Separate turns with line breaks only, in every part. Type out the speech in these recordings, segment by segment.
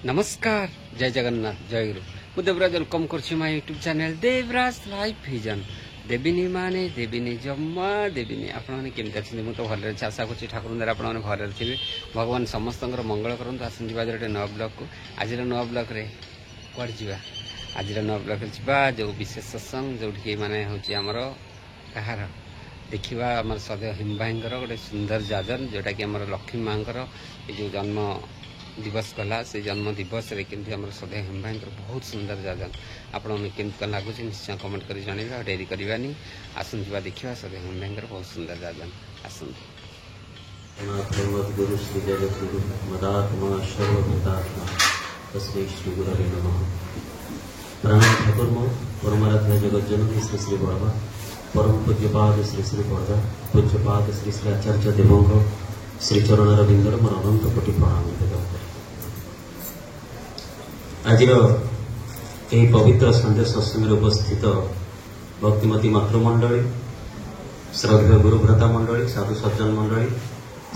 नमस्कार जय जगन्नाथ जय गुरु मु देवराज वेलकम कर YouTube channel Devraj life vision देविनी माने देविनी जम्मा देविनी आपने केमती अच्छे मुझे तो भले आशा कर ठाकुर द्वारा आपने भले थे भगवान समस्त मंगल करूँ आसन जा गोटे नवा ब्लॉग को आज नवा ब्लॉग रे कड़ जा आज नवा ब्लॉग जा जो विशेष सत्संग जो माने हूँ आमर कहार देखा आम सदैव हिम भाई गोटे सुंदर जाजन जोटा कि आम लक्ष्मी माँ जो जन्म दिवस गला से जन्म दिवस रे किंतु हमर सदैव हिम भाई बहुत सुंदर जाजन आपण केमती लगुच निश्चय कमेंट कर जनइबा डेरी करवानी आसन जा देखा सदैव हिम भाई बहुत सुंदर जाजन आसन
गुरु श्री जगत गुरु मदात्मा सर्वभूतात्मा तस्मै श्री गुरवे नमः। प्राण ठाकुर मो परमाराध्य जगत जननी श्री श्री बड़वा परम पूज्यपाद श्री श्री बड़वा पूज्यपाद श्री श्री आचार्य देवों श्री चरण रविंदर मोर अनंत कोटि प्रणाम निवेदन करे। आज पवित्र संध्या सत्संग उपस्थित भक्तिमती मातृमंडली श्रद्धेय गुरुभ्राता मंडली साधु सज्जन मंडली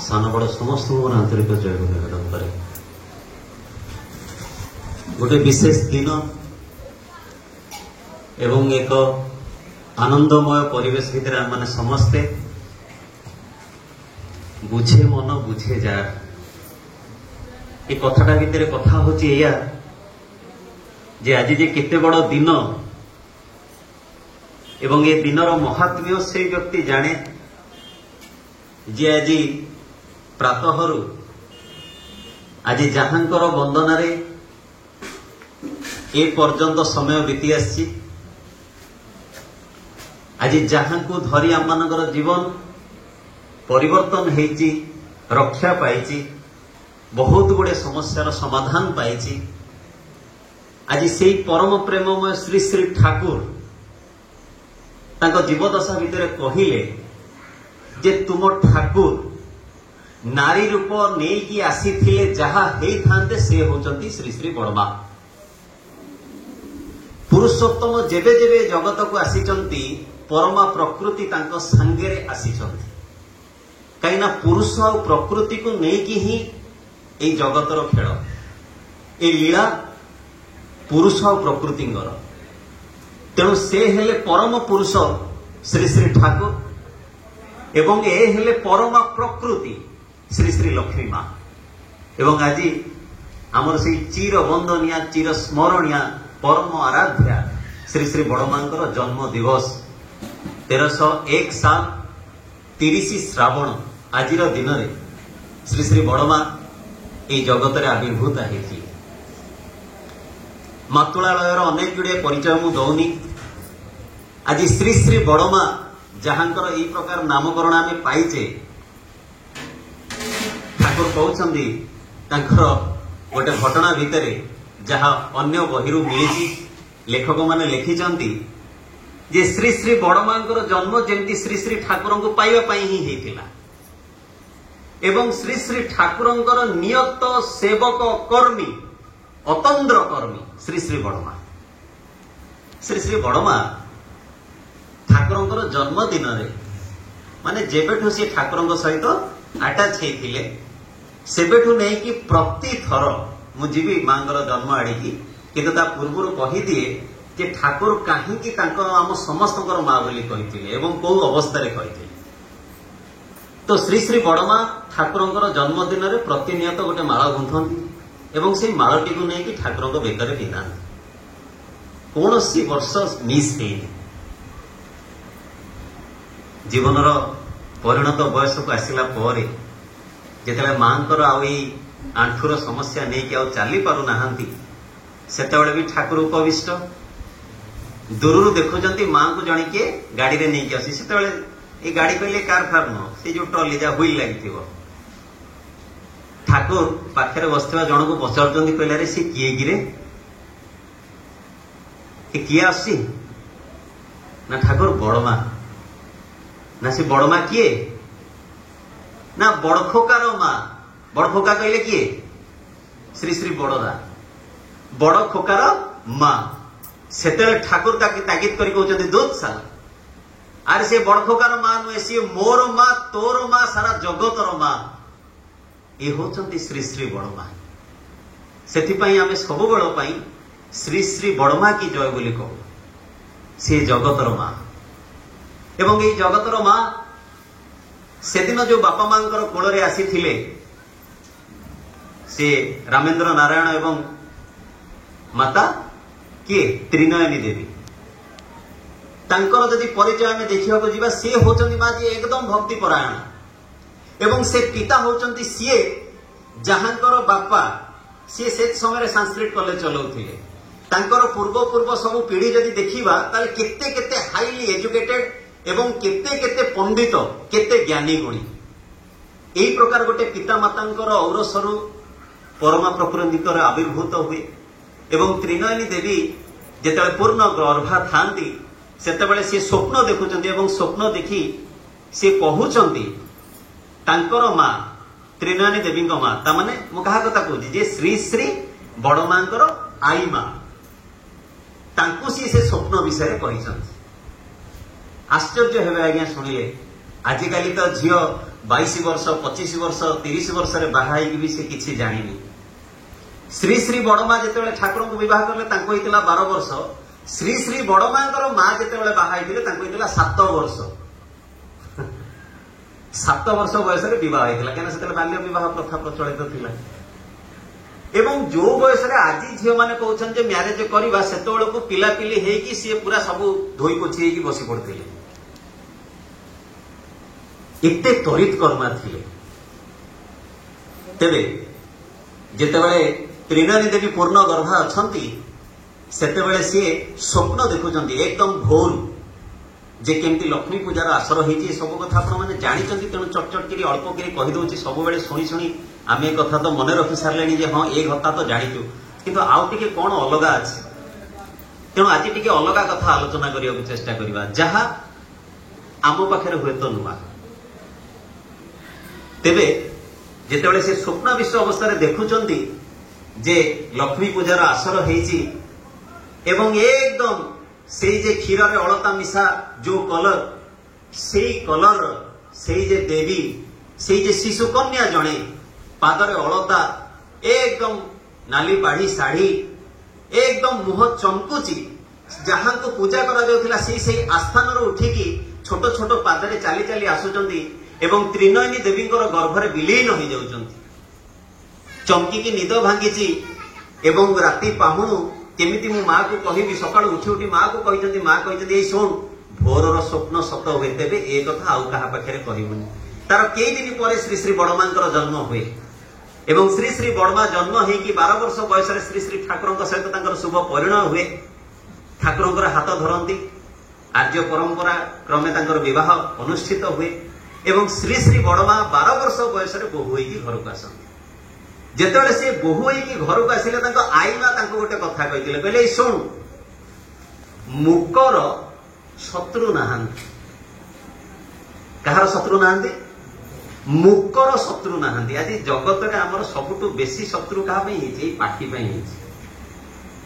सान बड़ समस्त मोर आंतरिक जय निवेदन करे। गोटे विशेष दिन एवं एक आनंदमय परिवेश भितर आम माने समस्ते बुझे मन बुझे जा ये कथाटा भितर कथा होची या जे आज जे केते बड़ दिन एवं ये दिनर महात्म्य से व्यक्ति जाने जे आज प्रातः आज जहांकर वंदना रे ए पर्यंत समय बीती आसी आज जहां को धरी आम मानकर जीवन परिवर्तन हेची रक्षा पाइची बहुत गुड़े समस्यार समाधान पाइची आज से परम प्रेममय श्री श्री ठाकुर तांको जीवदशा भितर कहिले जे तुम ठाकुर नारी रूप नहीं आसीथिले जहा हेई थांते से होचंती श्री श्री बड़मा। पुरुषोत्तम जेबे जेबे जगत को आसीचंती परमा प्रकृति तांको संगेरे आसीचंती कहीं पुरुष और प्रकृति को लेकिन ही ए जगतर खेल ए लीला पुरुष और प्रकृति तेणु से हेले परम पुरुष श्री श्री ठाकुर एवं ए हेले परम प्रकृति श्री श्री लक्ष्मी माँ एवं आज आमर से चिर वंदनिया चिर स्मरणीय परम आराध्या श्री श्री बड़मां जन्म दिवस 1301 साल 30 श्रावण आज दिन में श्री श्री बड़मा ये जगत रे आविर्भूत होती मातुलालयर अनेक गुड़े परिचय मु दौनी आज श्री श्री बड़मा जहांकर ये प्रकार नामकरण आम पाइचे ठाकुर कहते गोटे घटना भितर जहाँ अन्य बही मिली लेखक माने लिखिंट जे श्री श्री बड़मां जन्म जमती श्री श्री ठाकुर को पाइबा ही होता एवं श्री श्री ठाकुर नियत सेवक कर्मी अतंद्र कर्मी श्री श्री बड़मा। श्री श्री बड़मा ठाकुर जन्मदिन माने जेबेठू सी ठाकुर सहित आटाच होते सेबेठू नहीं कि प्रति थर मुझी माँ जन्म आड़िकी किंतु ता पूर्व कहीदिए जे ठाकुर कहीं आम समस्त माँ बोली कही कौ अवस्था कही तो श्री श्री बड़मा ठाकुर जन्मदिन में प्रतिनियत गोटे माला गुंथती एवं से मालटी को लेकिन ठाकुर बेकर पिंधा कौन सी वर्ष मिस है जीवन परिणत बयस को आसला जिते माँ आंठुर समस्या नहीं कि चली पार ना से भी ठाकुर उपविष्ट दूर देखुं माँ को जन किए गाड़ी में नहीं आसी से ये गाड़ी कहले कार फार न से जो ट्रली जा हुई लगी ठाकुर पाखे बसवा जन को पचार कहले सी किए कि किए आसी ना ठाकुर बड़मा ना से बड़मा किए ना बड़खोकार माँ बड़खोका कहले किए श्री श्री बड़दा बड़ खोकार माँ से ठाकुर तागिद कर दूध साल आरे से बड़खोकार माँ नुहे सी मोर माँ तोर माँ सारा जगतर माँ ये होचंती श्री श्री बड़मा। ସେଥିପାଇଁ ଆମେ ସବୁବେଳ ପାଇଁ ଶ୍ରୀ ଶ୍ରୀ ବଡ଼ମା କି ଜୟ ବୋଲି କହୁ। ସେ ଜଗତର ମା। ଏବଂ ଏଇ ଜଗତର ମା ସେଦିନ ଯୋଉ ବାପା ମାଙ୍କର କୋଳରେ ଆସିଥିଲେ ସେ ରାମେନ୍ଦ୍ର ନାରାୟଣ ଏବଂ ମାତା କିଏ ତ୍ରିନୟନୀ ଦେବୀ, ତାଙ୍କର ଯଦି ପରିଚୟ ଆମେ ଦେଖିବାକୁ ଯିବା ସିଏ ହଉଛନ୍ତି ମା ଯିଏ ଏକଦମ ଭକ୍ତି ପରାୟଣ ଏବଂ ସେ ପିତା ହଉଛନ୍ତି ସିଏ ଯାହାଙ୍କର ବାପା ସିଏ ସେ ସମୟରେ ସାଂସ୍କ୍ରିଟ କଲେଜ ଚଲାଉଥିଲେ। ତାଙ୍କର ପୂର୍ବ ସବୁ ପିଢି ଯଦି ଦେଖିବା ତାହେଲେ କେତେ କେତେ ହାଇଲି ଏଜୁକେଟେଡ ଏବଂ କେତେ କେତେ ପଣ୍ଡିତ, କେତେ ଜ୍ଞାନୀ ଗୁଣୀ। ଏହି ପ୍ରକାର ଗୋଟେ ପିତାମାତାଙ୍କର ଔରସରୁ ପରମା ପ୍ରକୃତିଙ୍କର ଆବିର୍ଭୂତ ହୁଏ ଏବଂ ତ୍ରିନୟନୀ ଦେବୀ ଯେତେବେଳେ ପୂର୍ଣ୍ଣ ଗର୍ଭା ଥାନ୍ତି ସେତେବେଳେ ସେ ସ୍ୱପ୍ନ ଦେଖୁଛନ୍ତି ଏବଂ ସ୍ୱପ୍ନ ଦେଖି ସେ କହୁଛନ୍ତି ତାଙ୍କର ମା ତ୍ରିନୟନୀ ଦେବୀଙ୍କ ମା, ତାମାନେ ମୁଁ କାହା କଥା କହୁଛି ଯେ ଶ୍ରୀ ଶ୍ରୀ ବଡ଼ ମାଙ୍କର ଆଈ ମା, ତାଙ୍କୁ ସେ ସ୍ୱପ୍ନ ବିଷୟରେ କହିଛନ୍ତି। ଆଶ୍ଚର୍ଯ୍ୟ ହେବେ ଆଜ୍ଞା ଶୁଣିଲେ। ଆଜିକାଲି ତ ଝିଅ 22 ବର୍ଷ 25 ବର୍ଷ 30 ବର୍ଷରେ ବାହା ହେଇକି ବି ସେ କିଛି ଜାଣିନି। ଶ୍ରୀ ଶ୍ରୀ ବଡ଼ ମା ଯେତେବେଳେ ଠାକୁରଙ୍କୁ ବିବାହ କଲେ ତାଙ୍କୁ ହେଇଥିଲା 12 ବର୍ଷ। ଶ୍ରୀ ଶ୍ରୀ ବଡ଼ ମାଙ୍କର ମା ଯେତେବେଳେ ବାହା ହେଇଥିଲେ ତାଙ୍କୁ ହେଇଥିଲା 7 ବର୍ଷ। 7 ବର୍ଷ ବୟସରେ ବିବାହ ହେଇଥିଲା, କାହିଁକିନା ସେତେବେଳେ ବାଲ୍ୟ ବିବାହ ପ୍ରଥା ପ୍ରଚଳିତ ଥିଲା। ଏବଂ ଯୋଉ ବୟସରେ ଆଜି ଝିଅ ମାନେ କହୁଛନ୍ତି ଯେ ମ୍ୟାରେଜ କରିବା, ସେତେବେଳକୁ ପିଲାପିଲି ହେଇକି ସିଏ ପୁରା ସବୁ ଧୋଇ ପୋଛି ହେଇକି ବସି ପଡିଥିଲେ। ଏତେ ତରିତ କର୍ମା ଥିଲେ। ତେବେ ଯେତେବେଳେ ତ୍ରିନୟନୀ ଦେବୀ ପୂର୍ଣ୍ଣ ଗର୍ଭା ଅଛନ୍ତି ସେତେବେଳେ ସିଏ ସ୍ୱପ୍ନ ଦେଖୁଛନ୍ତି ଏକଦମ ଭୋର ଯେ କେମିତି ଲକ୍ଷ୍ମୀ ପୂଜାର ଆସର ହେଇଛି। ସବୁ କଥା ଆପଣମାନେ ଜାଣିଛନ୍ତି, ତେଣୁ ଚଟଚଟ କରି ଅଳ୍ପ କରି କହିଦେଉଛି। ସବୁବେଳେ ଶୁଣି ଶୁଣି ଆମେ ଏ କଥା ତ ମନେ ରଖି ସାରିଲେଣି ଯେ ହଁ ଏ କଥା ତ ଜାଣିଛୁ, କିନ୍ତୁ ଆଉ ଟିକେ କଣ ଅଲଗା ଅଛି। ତେଣୁ ଆଜି ଟିକେ ଅଲଗା କଥା ଆଲୋଚନା କରିବାକୁ ଚେଷ୍ଟା କରିବା, ଯାହା ଆମ ପାଖରେ ହୁଏତ ନୂଆ। ତେବେ ଯେତେବେଳେ ସେ ସ୍ୱପ୍ନାବିଷ୍ଟ ଅବସ୍ଥାରେ ଦେଖୁଛନ୍ତି ଯେ ଲକ୍ଷ୍ମୀ ପୂଜାର ଆସର ହେଇଛି ଏବଂ ଏକଦମ ସେଇ ଯେ କ୍ଷୀରରେ ଅଳତା ମିଶା ଯୋଉ କଲର, ସେଇ କଲର ସେଇ ଯେ ଦେବୀ, ସେଇ ଯେ ଶିଶୁ କନ୍ୟା ଜଣେ ପାଦରେ ଅଳତା, ଏକଦମ ନାଲି ପାଢି ଶାଢୀ, ଏକଦମ ମୁହଁ ଚମକୁଛି। ଯାହାଙ୍କୁ ପୂଜା କରାଯାଉଥିଲା ସେଇ ଆସ୍ଥାନରୁ ଉଠିକି ଛୋଟ ଛୋଟ ପାଦରେ ଚାଲି ଚାଲି ଆସୁଛନ୍ତି ଏବଂ ତ୍ରିନୟନୀ ଦେବୀଙ୍କର ଗର୍ଭରେ ବିଲୀନ ହୋଇଯାଉଛନ୍ତି। ଚମକିକି ନିଦ ଭାଙ୍ଗିଛି ଏବଂ ରାତି ପାହୁଣୁ କେମିତି ମୁଁ ମାକୁ କହିବି, ସକାଳୁ ଉଠି ଉଠି ମାକୁ କହିଛନ୍ତି, ମା କହିଛନ୍ତି ଏଇ ଶୁଣ ଭୋରର ସ୍ୱପ୍ନ ସତ ହୁଏ, ତେବେ ଏ କଥା ଆଉ କାହା ପାଖରେ କହିବୁନି। ତାର କେଇ ଦିନ ପରେ ଶ୍ରୀ ଶ୍ରୀ ବଡ଼ମାଙ୍କର ଜନ୍ମ ହୁଏ ଏବଂ ଶ୍ରୀ ଶ୍ରୀ ବଡ଼ମା ଜନ୍ମ ହେଇକି 12 ବର୍ଷ ବୟସରେ ଶ୍ରୀ ଶ୍ରୀ ଠାକୁରଙ୍କ ସହିତ ତାଙ୍କର ଶୁଭ ପରିଣୟ ହୁଏ। ଠାକୁରଙ୍କର ହାତ ଧରନ୍ତି, ଆର୍ଯ୍ୟ ପରମ୍ପରା କ୍ରମେ ତାଙ୍କର ବିବାହ ଅନୁଷ୍ଠିତ ହୁଏ ଏବଂ ଶ୍ରୀ ଶ୍ରୀ ବଡ଼ମା 12 ବର୍ଷ ବୟସରେ ବୋହୂ ହେଇକି ଘରକୁ ଆସନ୍ତି। ଯେତେବେଳେ ସେ ବୋହୂ ହେଇକି ଘରକୁ ଆସିଲେ ତାଙ୍କ ଆଈ ମା ତାଙ୍କୁ ଗୋଟେ କଥା କହିଥିଲେ, କହିଲେ ଶୁଣ ମୁକର ଶତ୍ରୁ ନାହାନ୍ତି। କାହାର ଶତ୍ରୁ ନାହାନ୍ତି? ମୁକର ଶତ୍ରୁ ନାହାନ୍ତି। ଆଜି ଜଗତରେ ଆମର ସବୁଠୁ ବେଶୀ ଶତ୍ରୁ କାହା ପାଇଁ ହେଇଛି? ଏଇ ପାଟି ପାଇଁ ହେଇଛି।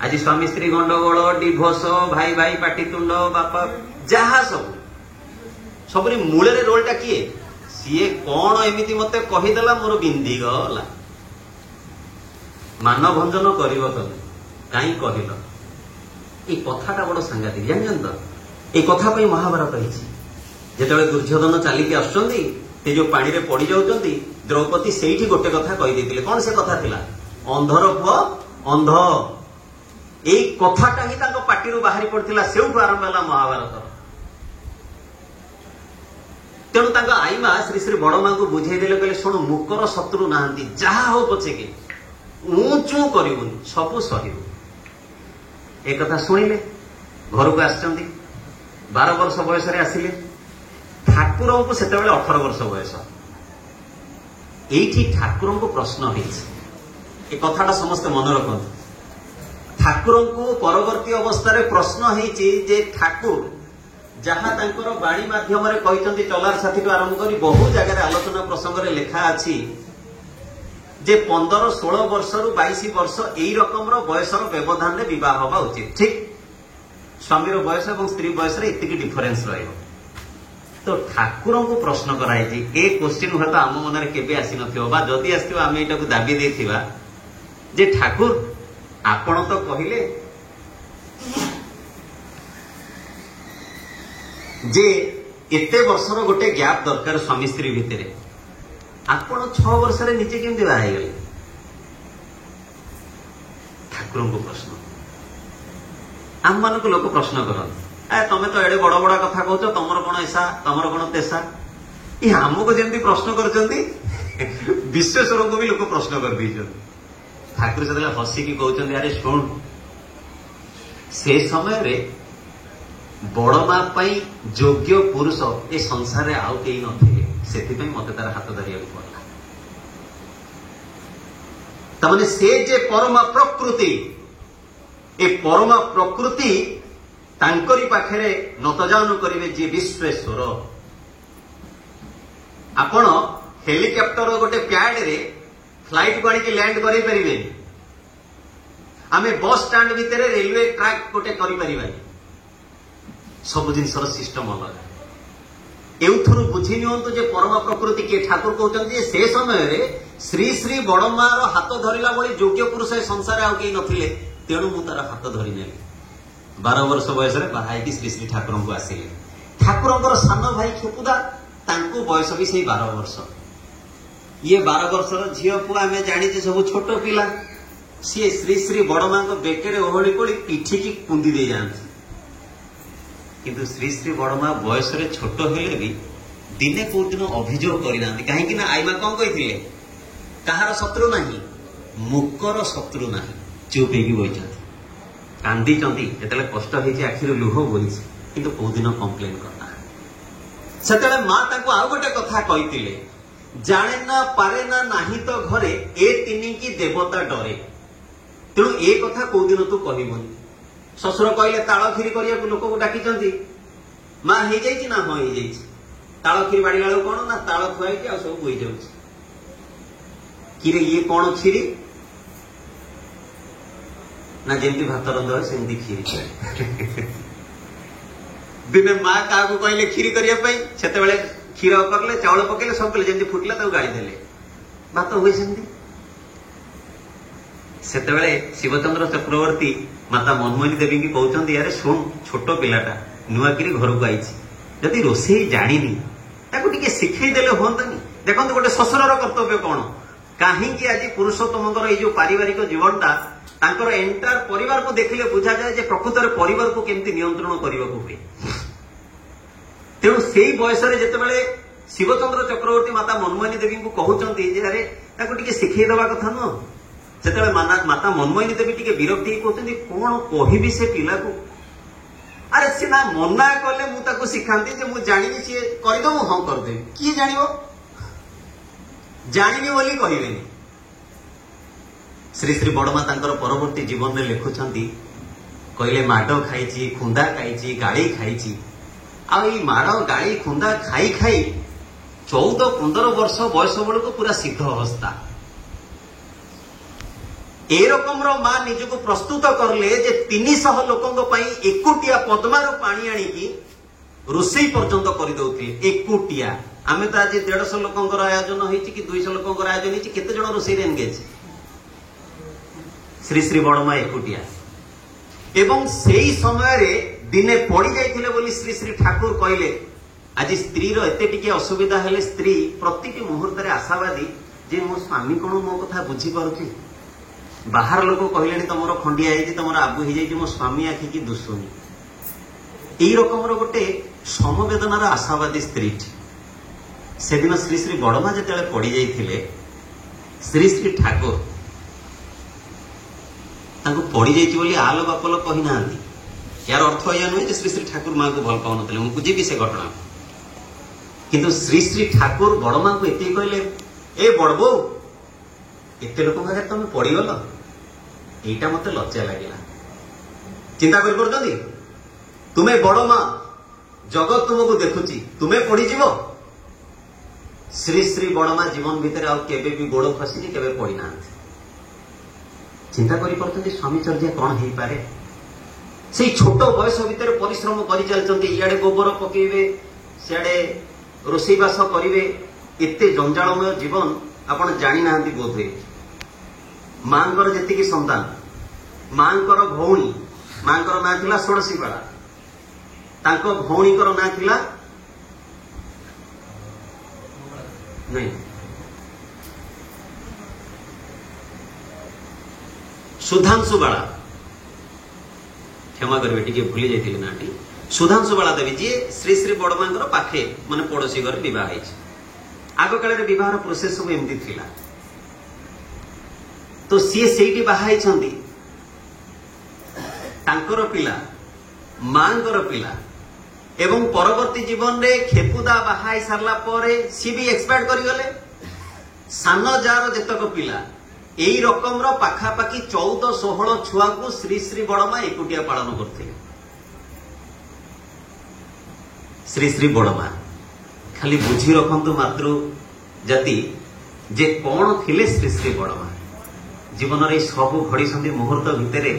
ଆଜି ସ୍ୱାମୀ ସ୍ତ୍ରୀ ଗଣ୍ଡଗୋଳ, ଡିଭୋର୍ସ, ଭାଇ ଭାଇ ପାଟିତୁଣ୍ଡ, ବାପା ଯାହା ସବୁରି ମୂଳରେ ରୋଲଟା କିଏ? ସିଏ କଣ ଏମିତି ମତେ କହିଦେଲା ମୋର ବିନ୍ଧି ଗଲା। ମାନଭଞ୍ଜନ କରିବ ତମେ କାହିଁ କହିଲ? এই কথাটা বড় সাংঘাতিক, জানেন তো? এই কথা ପାଇଁ ମହାଭାରତ ହେଇଛି। ଯେତେବେଳେ ଦୁର୍ଯ୍ୟୋଧନ ଚାଲିକି ଆସୁଛନ୍ତି, ସେ ଯୋଉ ପାଣିରେ ପଡି ଯାଉଛନ୍ତି, ଦ୍ରୌପଦୀ ସେଇଠି ଗୋଟେ କଥା କହିଦେଇଥିଲେ। କଣ ସେ କଥା ଥିଲା? ଅନ୍ଧର ପୁଅ ଅନ୍ଧ। ଏଇ କଥାଟା ହିଁ ତାଙ୍କ ପାଟିରୁ ବାହାରି ପଡିଥିଲା। ସେଇଠୁ ଆରମ୍ଭ ହେଲା ମହାଭାରତ। ତେଣୁ ତାଙ୍କ ଆଈ ମା ଶ୍ରୀ ଶ୍ରୀ ବଡ ମାଙ୍କୁ ବୁଝେଇ ଦେଲେ, କହିଲେ ଶୁଣ ମୁକର ଶତ୍ରୁ ନାହାନ୍ତି, ଯାହା ହଉ ପଛେକେ ଉଁଚୁ କରିବୁନି, ସବୁ ସହିବୁ। ଏ କଥା ଶୁଣିଲେ ଘରକୁ ଆସିଛନ୍ତି। 12 ବର୍ଷ ବୟସରେ ଆସିଲେ। ଠାକୁରଙ୍କୁ ସେତେବେଳେ 18 ବର୍ଷ ବୟସ। ଏଇଠି ଠାକୁରଙ୍କୁ ପ୍ରଶ୍ନ ହେଇଛି। ଏ କଥାଟା ସମସ୍ତେ ମନେ ରଖନ୍ତୁ। ଠାକୁରଙ୍କୁ ପରବର୍ତ୍ତୀ ଅବସ୍ଥାରେ ପ୍ରଶ୍ନ ହେଇଛି ଯେ ଠାକୁର ଯାହା ତାଙ୍କର ବାଣୀ ମାଧ୍ୟମରେ କହିଛନ୍ତି, ଚଲାର ସାଥିଠୁ ଆରମ୍ଭ କରି ବହୁ ଜାଗାରେ ଆଲୋଚନା ପ୍ରସଙ୍ଗରେ ଲେଖା ଅଛି ଯେ 15-16 ବର୍ଷରୁ 22 ବର୍ଷ ଏଇ ରକମର ବୟସର ବ୍ୟବଧାନରେ ବିବାହ ହେବା ଉଚିତ। ଠିକ ସ୍ୱାମୀର ବୟସ ଏବଂ ସ୍ତ୍ରୀ ବୟସରେ ଏତିକି ଡିଫରେନ୍ସ ରହିବ। ତ ଠାକୁରଙ୍କୁ ପ୍ରଶ୍ନ କରାଯାଇଛି। ଏ କୋଶ୍ଚିନ୍ ହୁଏତ ଆମ ମନରେ କେବେ ଆସିନଥିବ, ବା ଯଦି ଆସିଥିବ ଆମେ ଏଇଟାକୁ ଦାବି ଦେଇଥିବା जे ठाकुर आपण तो कहले जे एते वर्षर गोटे गैप दरकार स्वामी स्त्री भितर आपण 6 वर्ष निजे केमती बाहा गले ठाकुर को प्रश्न आम मान को लोक प्रश्न करते तमें तो एडे बड़ बड़ कथा कौच तमर कौन ऐसा तमर कौन तेसा ये आमको जमी प्रश्न कर विश्वेश्वर को भी लोक प्रश्न कर ठाकुर से हसिकी कहते अरे शुण से समय रे बड़ माँ योग्य पुरुष ए संसार में आउ कई नथिले से मत तार हाथ धरिया पड़ा तमाने से जे परमा प्रकृति ए परमा प्रकृति तांकरी पाखरे नतजान करिवे जे विश्वेश्वर आपण हेलिकॉप्टर गोटे प्याड रे फ्लाइट को आनिक लैंड करें पारे आमे बस स्टैंड भितर रेलवे ट्रैक गोटे कर सब जिनसर सिस्टम अलग एथुरु बुझी नियंतु जे परमा प्रकृति के ठाकुर कहते से समय रे श्री श्री बड़मा हाथ धरला बड़ी योग्य पुरुष संसार आउ कई नथिले तेणु मु तार हाथ धरी नेली 12 वर्ष बयस बाहर श्री श्री ठाकुर को आसिले ठाकुर सान भाई खेपुदा तांको बयस भी से 12 वर्ष ये 12 वर्षर झील पुआ आम जाचे सब छोट पिला सी श्री श्री बड़मा बेकरे ओहली पड़ी पिठी की कुंदी दे जाती किंतु श्री श्री बड़मा बयस छोट हेले भी दिने को दिन अभियोग करना कहीं आईमा कौन कही कहार शत्रु नहीं मुकर शत्रु ना चुप हो कांदी जो कष्ट होती आखिर लुह बोई कि कौ दिन कंप्लेन करना से माँ आउ गोटे कथा कही जाने ना पारे ना नहीं तो घरे ए तीन की देवता डरे तेणु ए कथा कौ दिन तू कहबुनि शशुर कहले ताल खीरी करिया लोक को डाकी माँ हो जाइए ना हाँ हो ताल खीरी बाड़ीला बेलू कौन ना ताल खुआई आ सब बोई जाऊँ किरे ये कौन खीरी ना जमी भात रंधा सेमती खीरी दिने माँ क्या कहले खीरी करने से क्षीर करले चाउल पकेले सब कले जमी फुटला गाड़ी देले भात हुए सेमती सेतेबेले शिवचंद्र चक्रवर्ती माता मनमोहिनी देवी की कहते यार शुण छोट पिलाटा नुआकिरी घर को आई जदि रोषेई जानी टे शिखेदेले हमें देखो गोटे शशुर कर्तव्य कौन कहीं आज पुरुषोत्तम ये जो पारिवारिक जीवनटा तांकर एंटायर परिवार को देखिले बुझा जाए प्रकृत में परिवार को केमती नियंत्रण करने हुए तेणु से बयस जितेबाला शिवचंद्र चक्रवर्ती माता मनमोहिनी देवी को कहते अरे शिखेदवा कथा नुह से माता मनमोहिनी देवी टी विरक्ति कहते कौन कहबी से पिला को अरे सीना मना कले मुझे शिखाती मुझे जानी सी करदेव हाँ करदेवी किए जान जानी बोली कहबेनी श्री श्री बड़मा परवर्ती जीवन में लिखुंट कहले माड़ खाई खुंदा खाई गाड़ी खाई आई माड़ गाड़ी खुंदा खाई खाई 14-15 वर्ष बयस बेलू पूरा सिद्ध अवस्था ए रकम माँ निजक प्रस्तुत करले जे 300 लोकों एकुटिया पद्मार पानी आनिकी रोषेई पर्यंत करदे एकुटिया आम तो आज 150 लोकों आयोजन हो 200 लोकों आयोजन होते जन रोषेई एंगेज श्री श्री बड़मा एकुटिया एवं से समय रे दिने पड़ जाइथिले बोली श्री श्री ठाकुर कहले आज स्त्री एते टिके असुविधा हेले स्त्री प्रति मुहूर्त आशावादी जे मो स्वामी कौन मो कथा बुझी पारुची बाहर लोक कहले तुम खंडिया तुम आबू हो जाए मो स्वामी आखि की दुशुनी यही रकम गोटे समवेदनार आशावादी स्त्री से दिन श्री श्री बड़मा जो पड़ जाइए श्री श्री ठाकुर पड़ जाइए आलो बापल कही ना यार अर्थ यह नुहे श्री श्री ठाकुर माँ को भल पाऊन मुझे बुझी से घटना किंतु श्री श्री ठाकुर बड़मा को ये कहले ए बड़बो एत लोक आगे तुम पड़गल यहीटा मत लज्जा लगे चिंता कर तुम्हें बड़ माँ जगत तुमको देखुची तुम्हें पड़ीज श्री श्री बड़मा जीवन भितर आबे भी गोड़ खसी के पड़ी ना चिंता कर स्वामी चर्या कौन हो पारे से छोट बयस भितर परिश्रम कर चलते इे गोबर पकेबे सियाड़े रोषेईबास करेंगे एत जंजालमय जीवन आपड़ जानी ना बोध हुए ମାଙ୍କର ଯେତିକି ସନ୍ତାନ, ମାଙ୍କର ଭଉଣୀ, ମାଙ୍କର ନାଁ ଥିଲା ଷୋଡ଼ଶୀ ବାଳା, ତାଙ୍କ ଭଉଣୀଙ୍କର ନାଁ ଥିଲା ନାଇଁ ସୁଧାଂଶୁ ବାଳା, କ୍ଷମା କରିବେ ଟିକେ ଭୁଲି ଯାଇଥିଲି ନାଟି, ସୁଧାଂଶୁ ବାଳା ଦେବୀ ଯିଏ ଶ୍ରୀ ଶ୍ରୀ ବଡମାଙ୍କର ପାଖେ ମାନେ ପଡୋଶୀ ଘରେ ବିବାହ ହେଇଛି। ଆଗ କାଳରେ ବିବାହର ପ୍ରୋସେସ ସବୁ ଏମିତି ଥିଲା। ତ ସିଏ ସେଇଠି ବାହା ହେଇଛନ୍ତି, ତାଙ୍କର ପିଲା, ମାଙ୍କର ପିଲା, ଏବଂ ପରବର୍ତ୍ତୀ ଜୀବନରେ ଖେପୁଦା ବାହା ହେଇ ସାରିଲା ପରେ ସିଏ ବି ଏକ୍ସପାୟାର୍ଡ କରିଗଲେ। ସାନ ଯାର ଯେତକ ପିଲା, এই রকমর পাখাপাখি 14-16 ছুয়াকু শ্রী শ্রী বড়মা একুটিয়া পালন করଥିଲେ। শ্রী শ্রী বড়মা খালি বুঝি রখন্তু মাতৃ জাতি যে কোন থিলে শ্রী শ্রী বড়মা। জীবনের এই সবু ঘড়িসন্ধি মুহূর্ত ভিতরে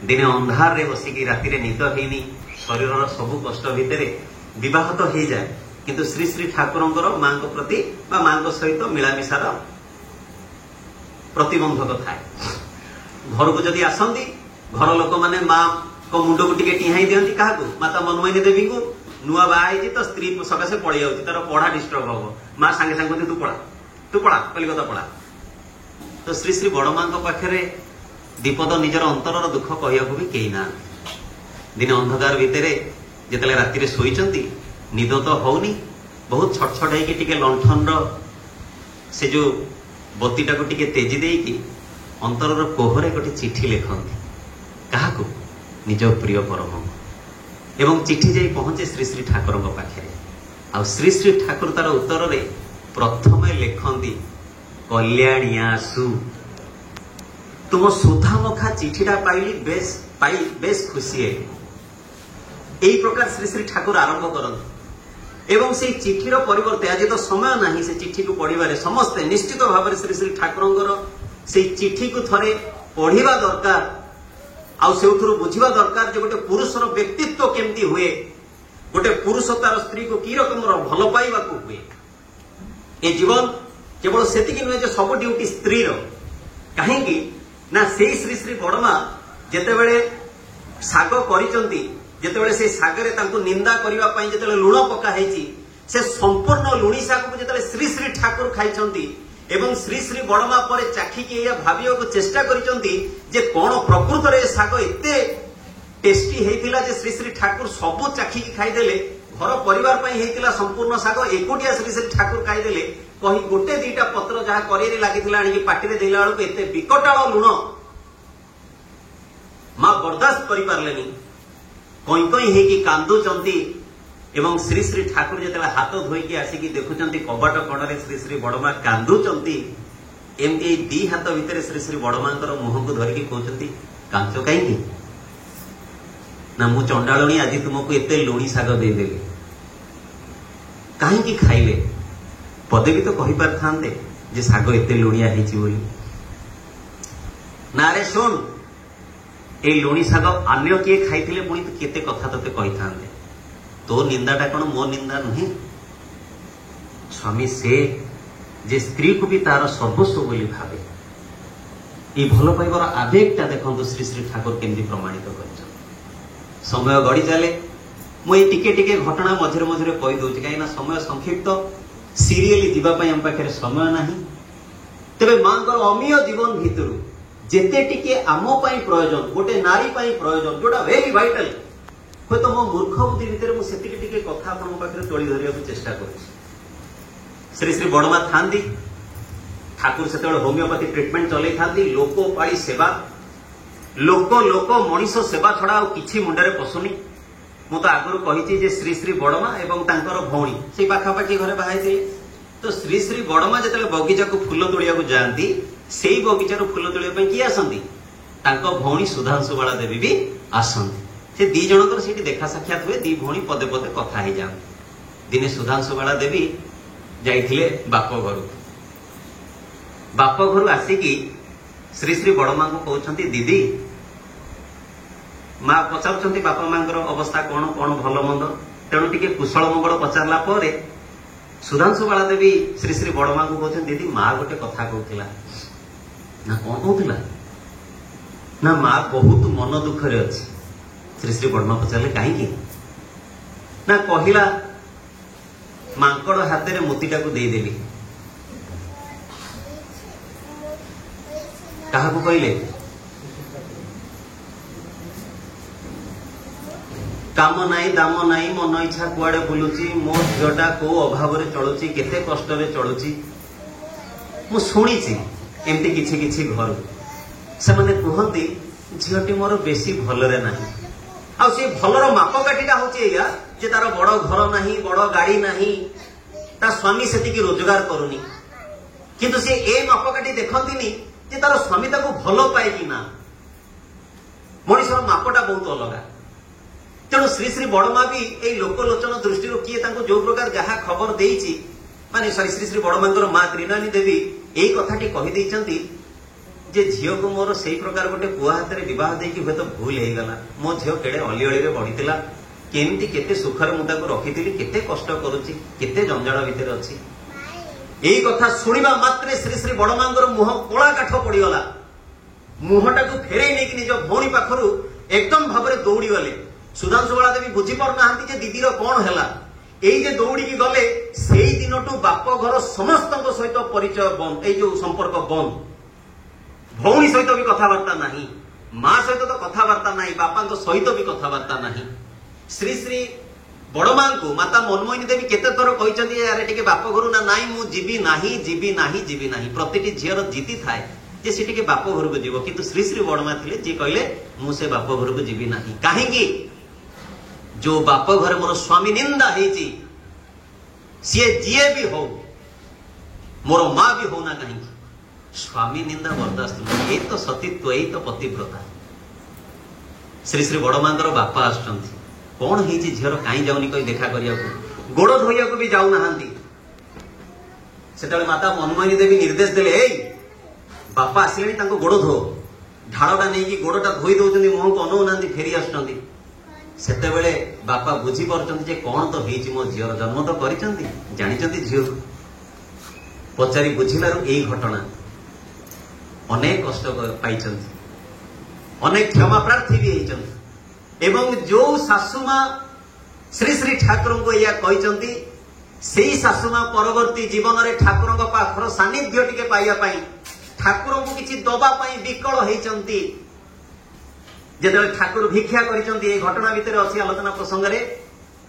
দিনে ଅନ୍ଧାରରେ বসিকি রাতিরে নিদ হয়নি, শরীরর সবু কষ্ট ভিতরে বিবাহ তো হয়ে যায়, কিন্তু শ্রী শ্রী ঠাকুরঙ্কর মাঙ্ক প্রতি বা মাঙ্ক সহিত মিলামিশার ପ୍ରତିବନ୍ଧକ ଥାଏ। ଘରକୁ ଯଦି ଆସନ୍ତି ଘର ଲୋକମାନେ ମାଙ୍କ ମୁଣ୍ଡକୁ ଟିକେ ଟିହାଇ ଦିଅନ୍ତି, କାହାକୁ? ମାତା ମନମୋହିନୀ ଦେବୀଙ୍କୁ। ନୂଆ ବାହା ହେଇଛି ତ ସ୍ତ୍ରୀ ସକାଶେ ପଳେଇ ଯାଉଛି, ତାର ପଢା ଡିଷ୍ଟର୍ବ ହବ, ମା ସାଙ୍ଗେ ସାଙ୍ଗେ କହନ୍ତି ତୁ ପଳା କଲିକତା ପଳା। ତ ଶ୍ରୀ ଶ୍ରୀ ବଡମାଙ୍କ ପାଖରେ ଦୀପଦ ନିଜର ଅନ୍ତରର ଦୁଃଖ କହିବାକୁ ବି କେହି ନାହାନ୍ତି। ଦିନେ ଅନ୍ଧକାର ଭିତରେ ଯେତେବେଳେ ରାତିରେ ଶୋଇଛନ୍ତି, ନିଦ ତ ହଉନି, ବହୁତ ଛଟଛଟ ହେଇକି ଟିକେ ଲଣ୍ଠନର ସେ ଯୋଉ ବତୀଟାକୁ ଟିକେ ତେଜି ଦେଇକି ଅନ୍ତରର କୋହରେ ଗୋଟେ ଚିଠି ଲେଖନ୍ତି। କାହାକୁ? ନିଜ ପ୍ରିୟ ପରମଙ୍କୁ। ଏବଂ ଚିଠି ଯାଇ ପହଞ୍ଚେ ଶ୍ରୀ ଶ୍ରୀ ଠାକୁରଙ୍କ ପାଖରେ। ଆଉ ଶ୍ରୀ ଶ୍ରୀ ଠାକୁର ତାର ଉତ୍ତରରେ ପ୍ରଥମେ ଲେଖନ୍ତି, କଲ୍ୟାଣିଆସୁ, ତୁମ ସୁଧାମଖା ଚିଠିଟା ପାଇଲି, ବେଶ ଖୁସି ହେଲି। এই প্রকার শ্রী শ্রী ঠাকুর আরম্ভ করନ୍ତି। এবং সেই চিঠির পরিবর্তে আজ তো সময় না সে চিঠিকে পড়িবারে, সমস্তে নিশ্চিত ভাবে শ্রী শ্রী ঠাকুরঙ্কর সেই চিঠিকে থরে পড়িবা দরকার। ଆଉ ସେଉଥିରୁ ବୁଝିବା ଦରକାର ଯେ ଗୋଟେ ପୁରୁଷର ବ୍ୟକ୍ତିତ୍ୱ କେମିତି ହୁଏ, ଗୋଟେ ପୁରୁଷ ତାର ସ୍ତ୍ରୀକୁ କି ରକମର ଭଲ ପାଇବାକୁ ହୁଏ। ଏ ଜୀବନ କେବଳ ସେତିକି ନୁହେଁ ଯେ ସବୁ ଡ୍ୟୁଟି ସ୍ତ୍ରୀର। କାହିଁକି ନା ସେଇ ଶ୍ରୀ ଶ୍ରୀ ବଡମା ଯେତେବେଳେ ଶାଗ କରିଛନ୍ତି, ଯେତେବେଳେ ସେ ଶାଗରେ ତାଙ୍କୁ ନିନ୍ଦା କରିବା ପାଇଁ ଯେତେବେଳେ ଲୁଣ ପକା ହେଇଛି, ସେ ସମ୍ପୂର୍ଣ୍ଣ ଲୁଣି ଶାଗକୁ ଯେତେବେଳେ ଶ୍ରୀ ଶ୍ରୀ ଠାକୁର ଖାଇଛନ୍ତି ଏବଂ ଶ୍ରୀ ଶ୍ରୀ ବଡମା ପରେ ଚାଖିକି ଏହା ଭାବିବାକୁ ଚେଷ୍ଟା କରିଛନ୍ତି ଯେ କଣ ପ୍ରକୃତରେ ଏ ଶାଗ ଏତେ ଟେଷ୍ଟି ହେଇଥିଲା ଯେ ଶ୍ରୀ ଶ୍ରୀ ଠାକୁର ସବୁ ଚାଖିକି ଖାଇଦେଲେ। ଘର ପରିବାର ପାଇଁ ହେଇଥିଲା ସମ୍ପୂର୍ଣ୍ଣ ଶାଗ, ଏକୁଟିଆ ଶ୍ରୀ ଶ୍ରୀ ଠାକୁର ଖାଇଦେଲେ। କହି ଗୋଟେ ଦିଟା ପତ୍ର ଯାହା କରିରେ ଲାଗିଥିଲା ଆଣିକି ପାଟିରେ ଦେଲା ବେଳକୁ ଏତେ ବିକଟାଳ ଲୁଣ ମା ବରଦାସ୍ତ କରିପାରିଲେନି। କଇଁ କଇଁ ହେଇକି କାନ୍ଦୁଛନ୍ତି। ଏବଂ ଶ୍ରୀ ଶ୍ରୀ ଠାକୁର ଯେତେବେଳେ ହାତ ଧୋଇକି ଆସିକି ଦେଖୁଛନ୍ତି କବାଟ କଣରେ ଶ୍ରୀ ଶ୍ରୀ ବଡମା କାନ୍ଦୁଛନ୍ତି, ଏମିତି ଏଇ ଦି ହାତ ଭିତରେ ଶ୍ରୀ ଶ୍ରୀ ବଡମାଙ୍କର ମୁହଁକୁ ଧରିକି କହୁଛନ୍ତି, କାଞ୍ଚ କାହିଁକି? ନା ମୁଁ ଚଣ୍ଡାଳୁଣୀ ଆଜି ତୁମକୁ ଏତେ ଲୁଣି ଶାଗ ଦେଇଦେଲି, କାହିଁକି ଖାଇଲେ? ପଦେ ବି ତ କହିପାରିଥାନ୍ତେ ଯେ ଶାଗ ଏତେ ଲୁଣିଆ ହେଇଛି ବୋଲି। ନା ରେ ଶୁଣ, এই লুଣି ଶାଗ ଅନ୍ୟ କିଏ ଖାଇଥିଲେ ପୁଣି କେତେ କଥା ତତେ କହିଥାନ୍ତେ। ତୋ ନିନ୍ଦାଟା କଣ ମୋ ନିନ୍ଦା ନୁହେଁ? ସ୍ୱାମୀ ସେ ଯେ ସ୍ତ୍ରୀକୁ ବି ତାର ସର୍ବସ୍ୱ ବୋଲି ଭାବେ। এই ଭଲ ପାଇବାର ଆବେଗଟା ଦେଖନ୍ତୁ ଶ୍ରୀ ଶ୍ରୀ ଠାକୁର କେମିତି ପ୍ରମାଣିତ କରିଛନ୍ତି। ସମୟ ଗଡ଼ି ଚାଲେ, ମୁଁ ଏଇ ଟିକେ ଟିକେ ଘଟଣା ମଝିରେ ମଝିରେ କହିଦଉଛି, କାହିଁକିନା ସମୟ ସଂକ୍ଷିପ୍ତ, ସିରିଏଲି ଯିବା ପାଇଁ ଆମ ପାଖରେ ସମୟ ନାହିଁ। ତେବେ ମାଙ୍କର ଅମୀୟ ଜୀବନ ଭିତରୁ ଯେତେ ଟିକେ ଆମ ପାଇଁ ପ୍ରୟୋଜନ, ଗୋଟେ ନାରୀ ପାଇଁ ପ୍ରୟୋଜନ, ଯୋଉଟା ଭେରି ଭାଇଟାଲ, ହୁଏତ ମୋ ମୂର୍ଖ ବୁଦ୍ଧି ଭିତରେ ମୁଁ ସେତିକି ଟିକେ କଥା ଆପଣଙ୍କ ପାଖରେ ତୋଳି ଧରିବାକୁ ଚେଷ୍ଟା କରୁଛି। ଶ୍ରୀ ଶ୍ରୀ ବଡମା ଥାନ୍ତି, ଠାକୁର ସେତେବେଳେ ହୋମିଓପାଥି ଟ୍ରିଟମେଣ୍ଟ ଚଲେଇଥାନ୍ତି। ଲୋକ ପାଳି ସେବା, ଲୋକ ମଣିଷ ସେବା ଛଡା ଆଉ କିଛି ମୁଣ୍ଡରେ ପଶୁନି। ମୁଁ ତ ଆଗରୁ କହିଛି ଯେ ଶ୍ରୀ ଶ୍ରୀ ବଡମା ଏବଂ ତାଙ୍କର ଭଉଣୀ ସେଇ ପାଖାପାଖି ଘରେ ବାହା ହେଇଥିଲେ। ତ ଶ୍ରୀ ଶ୍ରୀ ବଡମା ଯେତେବେଳେ ବଗିଚାକୁ ଫୁଲ ତୋଳିବାକୁ ଯାଆନ୍ତି, ସେଇ ବଗିଚାରୁ ଫୁଲ ତୋଳିବା ପାଇଁ କିଏ ଆସନ୍ତି? ତାଙ୍କ ଭଉଣୀ ସୁଧାଂଶୁବାଳା ଦେବୀ ବି ଆସନ୍ତି। ସେ ଦି ଜଣଙ୍କର ସେଇଠି ଦେଖା ସାକ୍ଷାତ ହୁଏ, ଦି ଭଉଣୀ ପଦେ ପଦେ କଥା ହେଇଯାଆନ୍ତି। ଦିନେ ସୁଧାଂଶୁବାଳା ଦେବୀ ଯାଇଥିଲେ ବାପ ଘରକୁ। ବାପ ଘରୁ ଆସିକି ଶ୍ରୀ ଶ୍ରୀ ବଡମାଙ୍କୁ କହୁଛନ୍ତି, ଦିଦି। ମା ପଚାରୁଛନ୍ତି ବାପା ମାଙ୍କର ଅବସ୍ଥା କଣ, କଣ ଭଲ ମନ୍ଦ। ତେଣୁ ଟିକେ କୁଶଳ ମଙ୍ଗଳ ପଚାରିଲା ପରେ ସୁଧାଂଶୁବାଳା ଦେବୀ ଶ୍ରୀ ଶ୍ରୀ ବଡମାଙ୍କୁ କହୁଛନ୍ତି, ଦିଦି ମା ଗୋଟେ କଥା କହୁଥିଲା। ନା କଣ କହୁଥିଲା ନା ମା ବହୁତ ମନ ଦୁଃଖରେ ଅଛି। ଶ୍ରୀ ଶ୍ରୀ ବଡମା ପଚାରିଲେ କାହିଁକି? ନା କହିଲା ମାଙ୍କଡ ହାତରେ ମୋତିଟାକୁ ଦେଇଦେଲି। କାହାକୁ କହିଲେ? କାମ ନାହିଁ ଦାମ ନାହିଁ, ମନ ଇଚ୍ଛା କୁଆଡେ ବୁଲୁଛି, ମୋ ଝିଅଟା କୋଉ ଅଭାବରେ ଚଳୁଛି, କେତେ କଷ୍ଟରେ ଚଳୁଛି। ମୁଁ ଶୁଣିଛି ଏମିତି କିଛି କିଛି ଘରୁ ସେମାନେ କୁହନ୍ତି ଝିଅଟି ମୋର ବେଶୀ ଭଲରେ ନାହିଁ। ଆଉ ସେ ଭଲର ମାପକାଠିଟା ହଉଛି ଏଇଆ ଯେ ତାର ବଡ ଘର ନାହିଁ, ବଡ ଗାଡି ନାହିଁ, ତା ସ୍ୱାମୀ ସେତିକି ରୋଜଗାର କରୁନି। କିନ୍ତୁ ସେ ଏ ମାପକାଠି ଦେଖନ୍ତିନି ଯେ ତାର ସ୍ୱାମୀ ତାକୁ ଭଲ ପାଏ କି ନା। ମଣିଷର ମାପଟା ବହୁତ ଅଲଗା। ତେଣୁ ଶ୍ରୀ ଶ୍ରୀ ବଡମା ବି ଏଇ ଲୋକଲୋଚନ ଦୃଷ୍ଟିରୁ କିଏ ତାଙ୍କୁ ଯୋଉ ପ୍ରକାର ଯାହା ଖବର ଦେଇଛି, ମାନେ ଶ୍ରୀ ଶ୍ରୀ ବଡମାଙ୍କର ମା ତ୍ରିନାନୀ ଦେବୀ ଏଇ କଥାଟି କହିଦେଇଛନ୍ତି ଯେ ଝିଅକୁ ମୋର ସେଇ ପ୍ରକାର ଗୋଟେ ପୁଅ ହାତରେ ବିବାହ ଦେଇକି ହୁଏତ ଭୁଲ ହେଇଗଲା। ମୋ ଝିଅ କେଡେ ଅଲିଅଳିରେ ବଢିଥିଲା, କେମିତି କେତେ ସୁଖରେ ମୁଁ ତାକୁ ରଖିଥିଲି, କେତେ କଷ୍ଟ କରୁଛି, କେତେ ଜଞ୍ଜାଳ ଭିତରେ ଅଛି। ଏଇ କଥା ଶୁଣିବା ମାତ୍ରେ ଶ୍ରୀ ଶ୍ରୀ ବଡମାଙ୍କର ମୁହଁ କଳା କାଠ ପଡିଗଲା। ମୁହଁଟାକୁ ଫେରେଇ ନେଇକି ନିଜ ଭଉଣୀ ପାଖରୁ ଏକଦମ ଭାବରେ ଦୌଡି ଗଲେ। ସୁଧାଂଶୁବାଳା ଦେବୀ ବୁଝିପାରୁନାହାନ୍ତି ଯେ ଦିଦିର କଣ ହେଲା। ଏଇ ଯେ ଦୌଡ଼ିକି ଗଲେ ସେଇ ଦିନଠୁ ବାପ ଘର ସମସ୍ତଙ୍କ ସହିତ ପରିଚୟ ବନ୍ଦ, ଏଇ ଯୋଉ ସମ୍ପର୍କ ବନ୍ଦ। ଭଉଣୀ ସହିତ ବି କଥାବାର୍ତ୍ତା ନାହିଁ, ମା ସହିତ ତ କଥାବାର୍ତ୍ତା ନାହିଁ, ବାପାଙ୍କ ସହିତ ବି କଥାବାର୍ତ୍ତା ନାହିଁ। ଶ୍ରୀ ଶ୍ରୀ ବଡମାଙ୍କୁ ମାତା ମନମୋହିନୀ ଦେବୀ କେତେ ଥର କହିଛନ୍ତି ଆରେ ଟିକେ ବାପ ଘରୁ ନା, ନାଇଁ ମୁଁ ଯିବି ନାହିଁ ଯିବି ନାହିଁ ଯିବି ନାହିଁ। ପ୍ରତିଟି ଝିଅର ଜିଦି ଥାଏ ଯେ ସେ ଟିକେ ବାପ ଘରକୁ ଯିବ, କିନ୍ତୁ ଶ୍ରୀ ଶ୍ରୀ ବଡମା ଥିଲେ ଯିଏ କହିଲେ ମୁଁ ସେ ବାପ ଘରକୁ ଯିବି ନାହିଁ। କାହିଁକି? ଯୋଉ ବାପ ଘରେ ମୋର ସ୍ୱାମୀ ନିନ୍ଦା ହେଇଛି ସିଏ ଯିଏ ବି ହଉ, ମୋର ମା ବି ହଉ ନା କାହିଁକି, ସ୍ୱାମୀ ନିନ୍ଦା ବରଦାସ୍ତ ନୁହେଁ। ଏଇ ତ ସତୀତ୍ୱ, ଏଇ ତ ପତିବ୍ରତା। ଶ୍ରୀ ଶ୍ରୀ ବଡମାଙ୍କର ବାପା ଆସୁଛନ୍ତି, କଣ ହେଇଛି ଝିଅର କାହିଁ ଯାଉନି କହି ଦେଖା କରିବାକୁ, ଗୋଡ ଧୋଇବାକୁ ବି ଯାଉନାହାନ୍ତି। ସେତେବେଳେ ମାତା ମନମୋହିନୀ ଦେବୀ ନିର୍ଦ୍ଦେଶ ଦେଲେ ଏଇ ବାପା ଆସିଲେଣି ତାଙ୍କୁ ଗୋଡ ଧୋ। ଢାଳଟା ନେଇକି ଗୋଡଟା ଧୋଇ ଦଉଛନ୍ତି, ମୁହଁକୁ ଅନଉନାହାନ୍ତି, ଫେରି ଆସୁଛନ୍ତି। ସେତେବେଳେ ବାପା ବୁଝିପାରୁଛନ୍ତି ଯେ କଣ ତ ହେଇଛି, ମୋ ଝିଅର ଜନ୍ମ ତ କରିଛନ୍ତି, ଜାଣିଛନ୍ତି ଝିଅକୁ। ପଚାରି ବୁଝିଲାରୁ ଏଇ ଘଟଣା। ଅନେକ କଷ୍ଟ ପାଇଛନ୍ତି, ଅନେକ କ୍ଷମା ପ୍ରାର୍ଥୀ ବି ହେଇଛନ୍ତି। ଏବଂ ଯୋଉ ଶାଶୁମା ଶ୍ରୀ ଶ୍ରୀ ଠାକୁରଙ୍କୁ ଏଇଆ କହିଛନ୍ତି, ସେଇ ଶାଶୁମା ପରବର୍ତ୍ତୀ ଜୀବନରେ ଠାକୁରଙ୍କ ପାଖର ସାନ୍ନିଧ୍ୟ ଟିକେ ପାଇବା ପାଇଁ, ଠାକୁରଙ୍କୁ କିଛି ଦବା ପାଇଁ ବିକଳ ହେଇଛନ୍ତି। ଯେତେବେଳେ ଠାକୁର ଭିକ୍ଷା କରିଛନ୍ତି, ଏଇ ଘଟଣା ଭିତରେ ଅଛି ଆଲୋଚନା ପ୍ରସଙ୍ଗରେ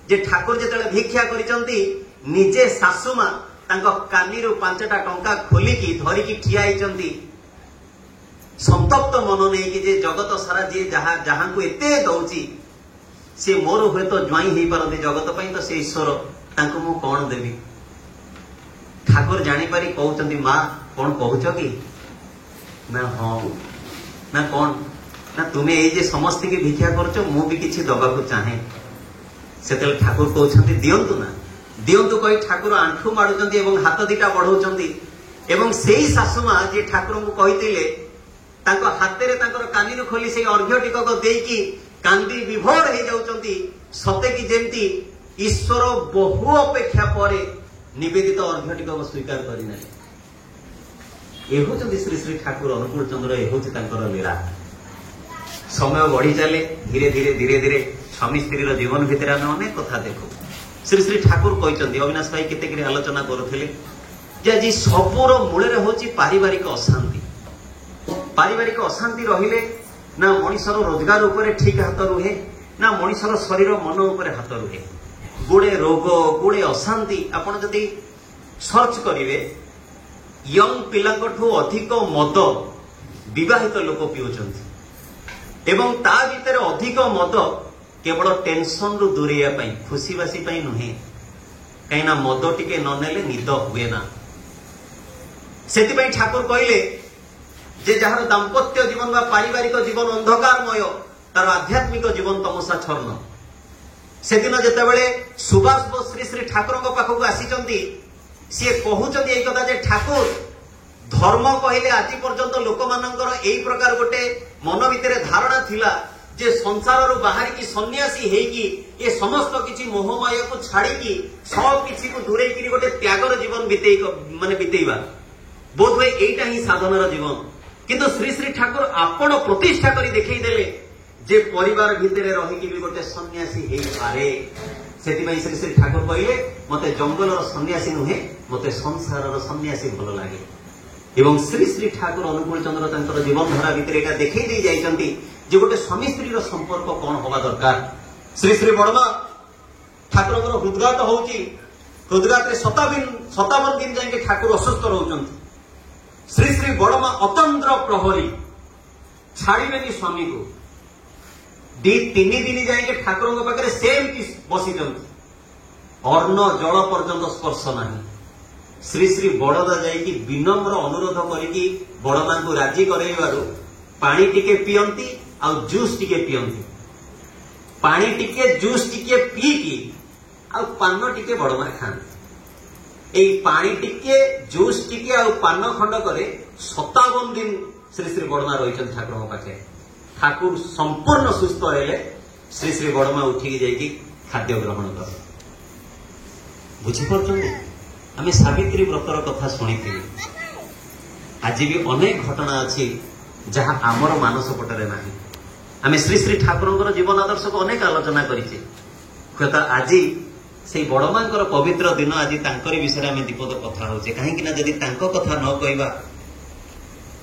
ଯେ ଠାକୁର ଯେତେବେଳେ ଭିକ୍ଷା କରିଛନ୍ତି, ନିଜେ ଶାଶୁମା ତାଙ୍କ କାନିରୁ 5ଟା ଟଙ୍କା ଖୋଲିକି ଧରିକି ଠିଆ ହେଇଛନ୍ତି, ସନ୍ତପ୍ତ ମନ ନେଇକି ଯେ ଜଗତ ସାରା ଯିଏ ଯାହାଙ୍କୁ ଏତେ ଦଉଛି ସେ ମୋର ହୁଏତ ଜ୍ୱାଇଁ ହେଇପାରନ୍ତି ଜଗତ ପାଇଁ, ତ ସେ ଈଶ୍ୱର, ତାଙ୍କୁ ମୁଁ କଣ ଦେବି। ଠାକୁର ଜାଣିପାରି କହୁଛନ୍ତି ମା କଣ କହୁଛ କି? ନା ହଁ। ନା କଣ? ନା ତୁମେ ଏଇ ଯେ ସମସ୍ତଙ୍କୁ ଭିକ୍ଷା କରୁଛ, ମୁଁ ବି କିଛି ଦବାକୁ ଚାହେଁ। ସେତେବେଳେ ଠାକୁର କହୁଛନ୍ତି ଦିଅନ୍ତୁ ନା, ଦିଅନ୍ତୁ କହି ଠାକୁର ଆଣ୍ଠୁ ମାଡୁଛନ୍ତି ଏବଂ ହାତ ଦିଟା ବଢଉଛନ୍ତି। ଏବଂ ସେଇ ଶାଶୁମା ଯିଏ ଠାକୁରଙ୍କୁ କହିଥିଲେ, ତାଙ୍କ ହାତରେ ତାଙ୍କର କାନିରୁ ଖୋଲି ସେଇ ଅର୍ଘ୍ୟ ଟିକକ ଦେଇକି କାନ୍ଦି ବିଭୋର ହେଇଯାଉଛନ୍ତି, ସତେ କି ଯେମିତି ଈଶ୍ୱର ବହୁ ଅପେକ୍ଷା ପରେ ନିବେଦିତ ଅର୍ଘ୍ୟ ଟିକକ ସ୍ୱୀକାର କରିନାହିଁ। ଏ ହଉଛନ୍ତି ଶ୍ରୀ ଶ୍ରୀ ଠାକୁର ଅନୁକୂଳ ଚନ୍ଦ୍ର, ଏ ହଉଛି ତାଙ୍କର ଲୀଳା। ସମୟ ବଢି ଚାଲେ, ଧୀରେ ଧୀରେ ଧୀରେ ଧୀରେ ସ୍ୱାମୀ ସ୍ତ୍ରୀର ଜୀବନ ଭିତରେ ଆମେ ଅନେକ କଥା ଦେଖୁ। ଶ୍ରୀ ଶ୍ରୀ ଠାକୁର କହିଛନ୍ତି, ଅବିନାଶ ଭାଇ କେତେକରି ଆଲୋଚନା କରୁଥିଲେ ଯେ ଆଜି ସବୁର ମୂଳରେ ହଉଛି ପାରିବାରିକ ଅଶାନ୍ତି। ପାରିବାରିକ ଅଶାନ୍ତି ରହିଲେ ନା ମଣିଷର ରୋଜଗାର ଉପରେ ଠିକ ହାତ ରୁହେ, ନା ମଣିଷର ଶରୀର ମନ ଉପରେ ହାତ ରୁହେ। ଗୁଡେ ରୋଗ, ଗୁଡେ ଅଶାନ୍ତି ଆପଣ ଯଦି ସର୍ଚ୍ଚ କରିବେ, ୟଙ୍ଗ ପିଲାଙ୍କଠୁ ଅଧିକ ମଦ ବିବାହିତ ଲୋକ ପିଉଛନ୍ତି। ଏବଂ ତା ଭିତରେ ଅଧିକ ମଦ କେବଳ ଟେନସନରୁ ଦୂରେଇବା ପାଇଁ, ଖୁସିବାସି ପାଇଁ ନୁହେଁ। କାହିଁକିନା ମଦ ଟିକେ ନ ନେଲେ ନିଦ ହୁଏ ନା। ସେଥିପାଇଁ ଠାକୁର କହିଲେ ଯେ ଯାହାର ଦାମ୍ପତ୍ୟ ଜୀବନ ବା ପାରିବାରିକ ଜୀବନ ଅନ୍ଧକାରମୟ, ତାର ଆଧ୍ୟାତ୍ମିକ ଜୀବନ ତମସାଚ୍ଛନ୍ନ। ସେଦିନ ଯେତେବେଳେ ସୁଭାଷ ବୋଷ ଶ୍ରୀ ଶ୍ରୀ ଠାକୁରଙ୍କ ପାଖକୁ ଆସିଛନ୍ତି, ସିଏ କହୁଛନ୍ତି ଏଇ କଥା ଯେ ଠାକୁର, ଧର୍ମ କହିଲେ ଆଜି ପର୍ଯ୍ୟନ୍ତ ଲୋକମାନଙ୍କର ଏଇ ପ୍ରକାର ଗୋଟେ ମନ ଭିତରେ ଧାରଣା ଥିଲା ଯେ ସଂସାରରୁ ବାହାରିକି ସନ୍ନ୍ୟାସୀ ହେଇକି ଏ ସମସ୍ତ କିଛି ମୋହମାୟାକୁ ଛାଡିକି ସବୁ କିଛିକୁ ଦୂରେଇକି ଗୋଟେ ତ୍ୟାଗର ଜୀବନ ବିତେଇବା, ବୋଧହୁଏ ଏଇଟା ହିଁ ସାଧନାର ଜୀବନ। किंतु श्री श्री ठाकुर आपण प्रतिष्ठा करी देखई देले जे परिवार भितरे रहिकी भी गोटे सन्यासी हे पारे। सेतिबाई श्री श्री ठाकुर कहले मते जंगलर सन्यासी नुहे मते संसारर सन्यासी भल लागे। एवं श्री श्री ठाकुर अनुकूल चंद्र तांकर जीवन धारा भितर एटा देखई दे जाइचंती जे गोटे स्वामी स्त्री रो संपर्क कोन होबा दरकार। श्री श्री बड़मा ठाकुरଙ୍କର हृदघात होउची। हृदघात रे 57 दिन जाके ठाकुर असुस्थ रहउचंती। श्री श्री बड़मा अतंत्र प्रहरी छाड़िबेनी स्वामी को 2-3 दिन जाके ठाकुर पाखे सेमती बसी अर्ण जल पर्यंत स्पर्श नहीं। श्री श्री बड़दा जाइकी विनम्र अनुरोध करिकी बड़मा को राजी करैबारु पानी टिके पियंती आ जूस टिके पियंती। पानी टिके जूस टिके पीकी आ पान टिके बड़मा खाती। एई पानी टिके जूस टिके आ पान खंड करे 57 दिन श्री श्री बड़मा रही ठाकुर पाखे। ठाकुर संपूर्ण सुस्थ हेले श्री श्री बड़मा उठिकी जाइकी खाद्य ग्रहण कर। बुझीपार्छन्ति आमे सावित्री व्रतर कथा शुणिथिलु। आज भी अनेक घटना अच्छी जहाँ आमर मानस पटरे नाही। आमे श्री श्री ठाकुर जीवन आदर्श को अनेक आलोचना करिछे। हयत आज से बड़मांकर पवित्र दिन आज तांकरी विषय आमे दीपद कथा होचे। काहेकि ना जदि तांको कथा न कहबा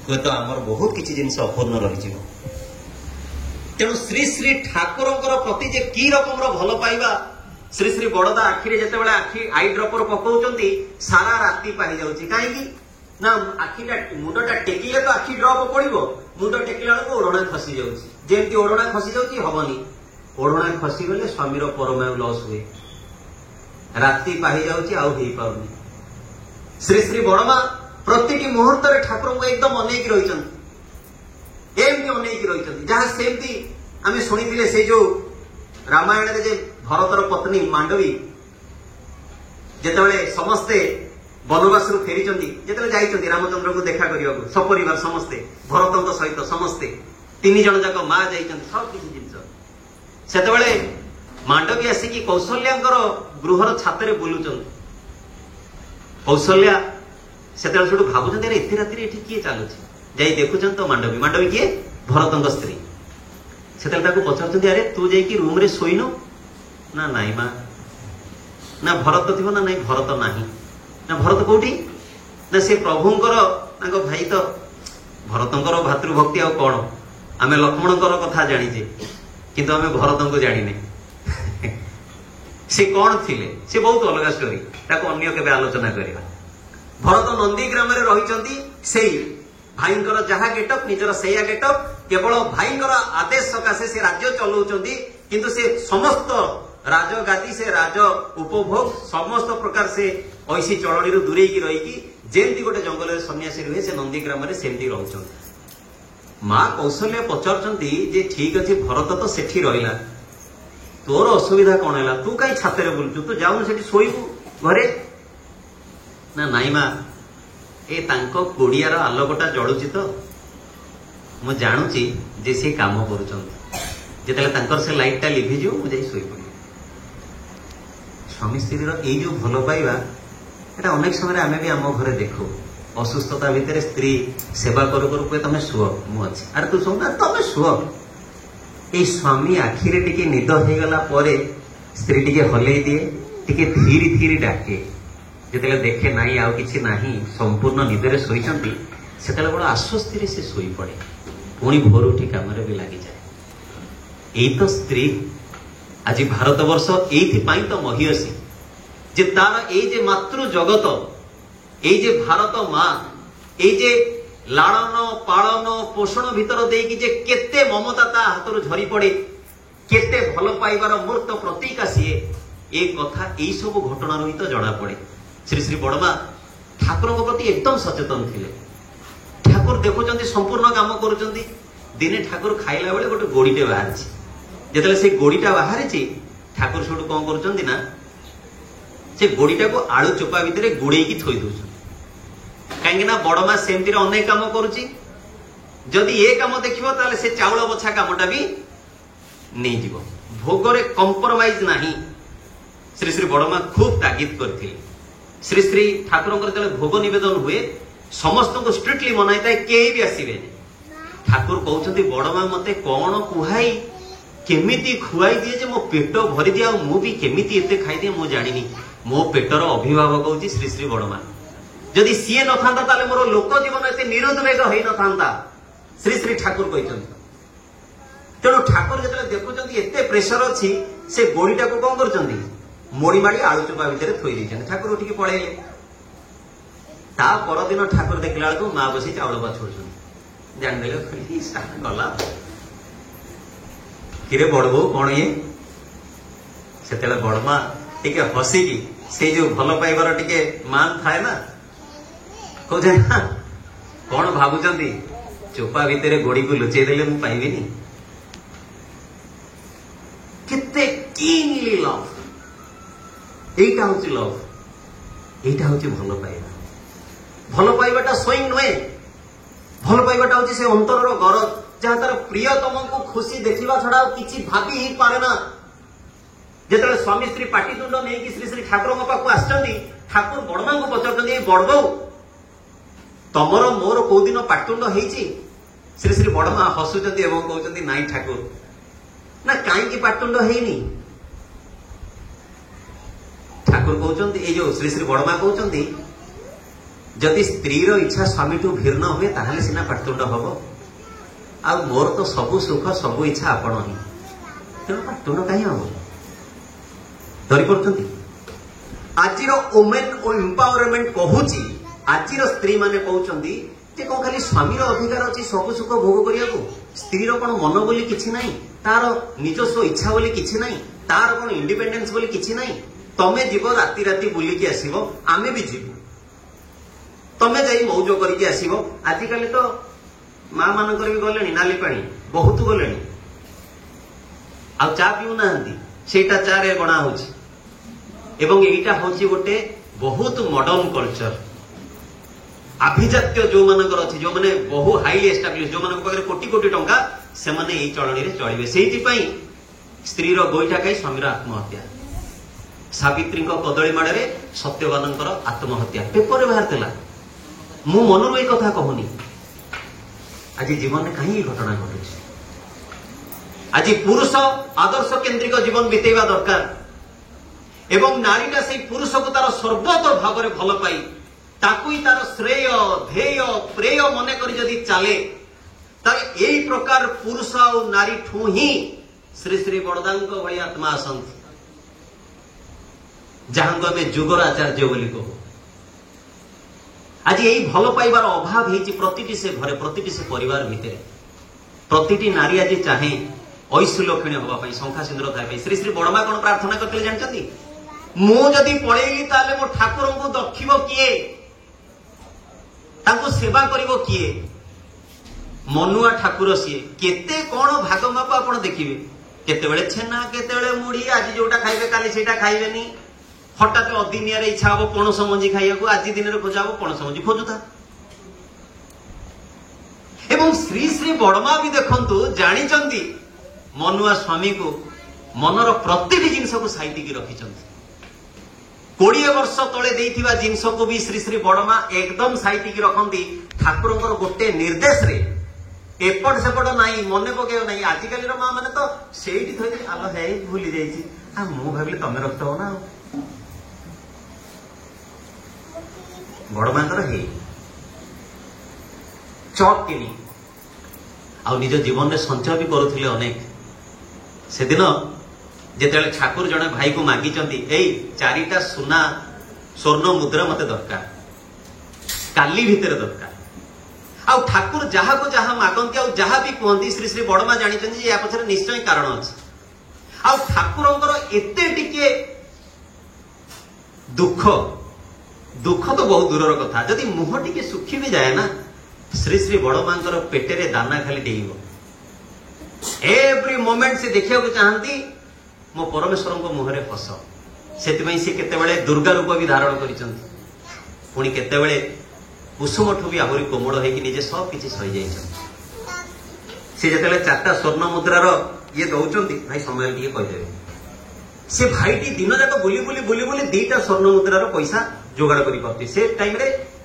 हयत आमर बहुत किछि जिनिस अपूर्ण रहि जिवो। तेणु श्री श्री ठाकुर प्रति जे की रकम भल पाइबा श्री श्री बड़दा आखिरे जेतेबेले आखि आई ड्रपर पकाउचंती सारा राति पाहि जाउची। काहेकि ना आखिटा मुंडटा टेकिले तो आखि ड्रप पड़िबो। मुंड टेकिला बेलको ओढ़णा खसी जाउची। जेमती ओढ़णा खसी जाउची हबनी। ओढ़णा खसी गले स्वामीर परमायु लॉस हुए। राति पाहि जाउची आउ हेई पाउनी। श्री श्री बड़मा प्रतिटी मुहूर्त रे ठाकुर को एकदम अनेक रहिचंती। एमती अनेक रहिचंती जहाँ सेमती आमे सुनिथिले से जो रामायण रे जे भरतर पत्नी मांडवी जेतेबेले समस्ते वनवास रु फेरिचंती जेतेबेले जाइचंती रामचंद्र को देखा करियाको सपरिवार समस्ते भरतंक सहित समस्ते 3 जण जाक मा जाइचंती सब किछि जिंस। सेतेबेले मांडवी आसिकी कौशल्याଙ୍କର गृहर छातरे बुलुचंती। कौशल्या सेतेबेले सुडु भाबुचंती अरे एते राति रे एठी किए चालुची। जाई देखुचंत तो मांडवी। मांडवी किए भरतंक स्त्री। सेतेबेले ताको पचारचंती अरे तू जाइकी रूम रे सोइनो ना नाई मा ना भरत थी ना नहीं भरत नाही ना भरत कोठी ना से प्रभुंकर तांको भाई तो भरतंकर भातृभक्ति आ कौन आमे लक्ष्मणकर कथा जानिजे किंतु आमे भरतंको जानिने। से कौन थिले से बहुत अलग स्टोरी ताको अन्य केबे आलोचना करिया। भरत नंदी ग्राम रे रहिचंती सेई भाईंकर जहा गेटअप निजर सेया गेटअप केवल भाईंकर आदेश सकाशे से राज्य चलाउचंती किंतु से समस्त राजगादी से राज उपभोग समस्त प्रकार से ऐसी चलनी दूरे की रही जेमती गोटे जंगल सन्यासी रुहे से नंदीग्राम सेमती रोच। माँ कौशल्या पचारचंती जे ठीक अच्छे भरत तो सेठी रहिला तोर असुविधा कौन है तू कहीं छाତରେ बुलचु तू जाऊन सेठी शोइबु घरे ना नाई माँ ए तांको कोडियार आलोकटा जळुची तो मु जानुची जे से काम करूचंती जेतेले तांकर से लाइटटा लिभि जो मु जाई शोइ पड़ी। स्वामी स्त्री ये जो भल पाइबा एटा अनेक समय आमे भी आम घरे देखो असुस्थता भितर स्त्री सेवा करू करू कहे तमे शुअ मु अच्छी अरे तू सुन तमे शुअ। ये स्वामी आखिरे टिके निद हो गला परे स्त्री टिके हलई दिए टिके धीरे धीरे डाके जेतेले देखे नाई आउ किछि नाही संपूर्ण निदरे सोइचंती सेतेले बड़ आश्वस्ति से सोई पड़े पुणी भोर उठी काम भी लगी जाए। यही तो स्त्री आज भारतवर्ष एइथिपाई तो महियसी जे तार ए जे मातृ जगत ए जे भारत माँ ए जे लालन पालन पोषण भीतर देकी जे केते ममता ता हाथरू झरी पड़े केते भल पाइबार मूर्त प्रतीक सीए ए कथा एई सब घटना ही तो जना पड़े। श्री श्री बड़मा ठाकुर प्रति एकदम सचेतन थिले। ठाकुर देखुचंती संपूर्ण काम करुचंती। दिने ठाकुर खाइला बेले गोटे गोड़ीटे बाहर जेतेले से गोड़ीटा बाहरी ठाकुर सब कौन करुचंती ना से गोड़ीटा को आलू चोपा भितर गुड़े की थोई दउछन कहीं बड़मा सेमती अनेक काम करुची जदि ये काम देखिबो ताले से चाउल बछा कामटा भी नहीं जीवो भोगरे कंप्रोमाइज नहीं। श्री श्री बड़मा खूब तागिद करथिले। श्री श्री ठाकुर भोग निवेदन हुए समस्त को स्ट्रिक्टली मनाई था केही भी आसीबेनी ठाकुर कहते बड़मा मते कौन कुहाई केमिति खुआई दिए जे मो पेट भरी दिए मु भी केमिति एते खाई दिए मु जानिनी मो पेटर अभिभावक होची श्री श्री बड़मा जदि सीए न थांता ताले मोर लोक जीवन एते निरुद्वेग होई न थांता श्री श्री ठाकुर कहते तेणु ठाकुर जो देखुं एते प्रेसर अच्छी से गोड़ीटा को कौन कर मोड़ी माड़ी आलू चोपा भितर थोई देते ठाकुर उठिक पलैले ता परदिन ठाकुर देखला बेलू माँ बसी चाउल बाछुड़ जानदेले गला किरे बड़ बो कौन ये से बड़मा टिके हसिकी से जो भल पाइबार टिके मान थाए ना कहते ना कौन भावुंट चोपा भितर गोड़ी को लुचेई देले मु पाइबिनी केते कीनली लव एटा होची लव एटा होची भल पाइबा भल पाइबाटा स्वयं नुहे भल पाइबाटा होची से अंतरर गरज जहाँ तार प्रियतम को खुशी देखा छड़ा किसी भाभी ही पारे ना जिते स्वामी स्त्री पाटितुंड नहीं कि श्री श्री ठाकुर पाखु आसुच्च ठाकुर बड़मा को पचार बड़बो तमर मोर कौ दिन पाटितुंड होती श्री श्री बड़मा हसुच्च कहते नाई ठाकुर ना कहीं पाटितुंड होनी ठाकुर कहते ये जो श्री श्री बड़मा कहते जदि स्त्री इच्छा स्वामी ठू भिन्न हुए ताहले सिना पाटितुंड हम आ मोर तो सबु सुख सबु इच्छा आपण ही तेणु पाटितुंड कहीं हम धरी पड़ती आज वोमेन एम्पावरमेंट कहूची आज स्त्री माने कहउचंदी जे कौन खाली स्वामी अधिकार अच्छी सब सुख भोग करने को स्त्री कौन मन बोली किछि नहीं तार निजस्व इच्छा बोली किछि नहीं तार कौन इंडिपेंडेंस बोली किछि नहीं तमे जीव राति राति बुलिकी आसीबो आमे भी जीवु तमे जाई मौज करके आसीबो आजिकल तो माँ मानकर भी गले नाली पानी बहुत गले आ चा पीऊ ना सेटा चा रे गणा होची एवं एटा होची गोटे बहुत मॉडर्न कल्चर आभिजात्य जो मानकर अछि जो माने बहु हाईली एस्टाब्लिश जो मानक पाखरे कोटी कोटी टंका से माने एई चलनी रे चलिबे सेहिति पई स्त्री रो गोइठा खाई स्वामी रो आत्महत्या सावित्री को कदली माड़े सत्यवानंकर आत्महत्या पेपर रे बाहर थिला मु मनरु ए कथा कहूनी आज जीवन में कहीं घटना घटू आज पुरुष आदर्श केन्द्रिक जीवन बितेवा दरकार एवं नारीटा से पुरुष को तार सर्वत भाव में भल पाई ताकू ही तार श्रेय ध्येय प्रेय मन कर जदि चले यही प्रकार पुरुष और नारी ठू ही श्री श्री बड़दांग भाई आत्मा आसंती जहां को आम जुगराचार्य बोली कहू आज यही भल पाइबार अभाव होती प्रतिटी से घरे प्रतिटी से परिवार भितर प्रतिटी नारी आज चाहे ऐश्वर्यक्षणी हाँपाई शंखा सिंदूर खाई श्री श्री बड़मा कौन प्रार्थना करते जानते मुझे पलैली ताले मो ठाकुर को दखिब किए तांको सेवा करिवो किए मनुआ ठाकुर सीए केते कौन भाग माप आप देखिए केतेबेले छेना केतेबेले मुढ़ी आज जोटा खाइबे काली सेटा खाइबेनी हठात अदिनिया इच्छा हम पणस मंजी खाइबा आज दिन में खोजा पणस मंजी खोजुता एवं श्री श्री बड़मा भी देखंतु जानिचंती मनुआ स्वामी को मनर प्रतिटी जिनस को साइटिकी रखिचंती 20 वर्ष तले देइथिबा जिनस को भी श्री श्री बड़मा एकदम साइटिकी रखंती ठाकुरंकर गोटे निर्देश रे एपट सेपट नहीं मन पकेब नहीं आजिकल माँ मैंने तो सेठी थोड़ी आलो है भूली जाइए मु भाविली तमे रखिथब ना बड़मांकर है चक किनी आ निज जीवन में संचय भी करुले अनेक से दिन जिते ठाकुर जड़े भाई को मागी चारिटा सुना स्वर्ण मुद्रा मते दरकार काली भितर दरकार आ ठाकुर जहाँ को जहाँ मागंती आ जहाँ भी कहती श्री श्री बड़मा जानी या पछरे निश्चय कारण अच्छे आ ठाकुरंकर एते टिके दुख दुख तो बहुत दूर कथा जदि मुह टिके सुखी भी जाए ना श्री श्री बड़मांकर पेटेरे दाना खाली डेइब एवरी मोमेंट से देखा चाहती मो परमेश्वर को मुहरे हस से केतेबेले दुर्गा रूप भी धारण करिसंती पुणी केतेबेले कुसुमठू भी आहरी कोमल होगी निजे सब किसी सही जाइए से जिते चार्टा स्वर्ण मुद्रार ये दौरान भाई समय टे कहीदेवे से भाईटी दिन जाक बुली बुली बुली बुली 2टा स्वर्ण मुद्रार पैसा जोगाड़ कर टाइम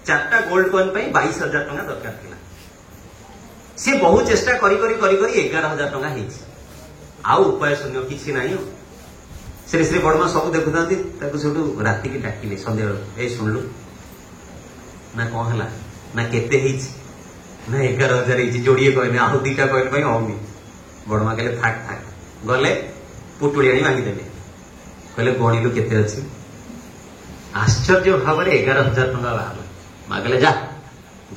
4टा गोल्ड कॉइन 22,000 टंका दरकार था सी बहु चेष्टा करी 11,000 टंका ହେଇଛି ଆଉ ଉପାୟ ଶୂନ୍ୟ କିଛି ନାହିଁ। ଶ୍ରୀ ଶ୍ରୀ ବଡମା ସବୁ ଦେଖୁଥାନ୍ତି ତାକୁ ସେଠୁ ରାତିକି ଡାକିଲେ ସନ୍ଧ୍ୟା ବେଳକୁ, ଏଇ ଶୁଣିଲୁ ନା କଣ ହେଲା ନା କେତେ ହେଇଛି ନା 11,000 ହେଇଛି, ଯୋଡିଏ କହିଲେ ଆଉ ଦିଟା କହିଲେ ପାଇଁ ହଉନି। ବଡମା କହିଲେ ଥାକ ଥାକ, ଗଲେ ପୁଟୁଳି ଆଣି ଭାଙ୍ଗିଦେଲେ, କହିଲେ ଗଣିଲୁ କେତେ ଅଛି। ଆଶ୍ଚର୍ଯ୍ୟ ଭାବରେ 11,000 ଟଙ୍କା ବାହାରିଲା। ମା କହିଲେ ଯା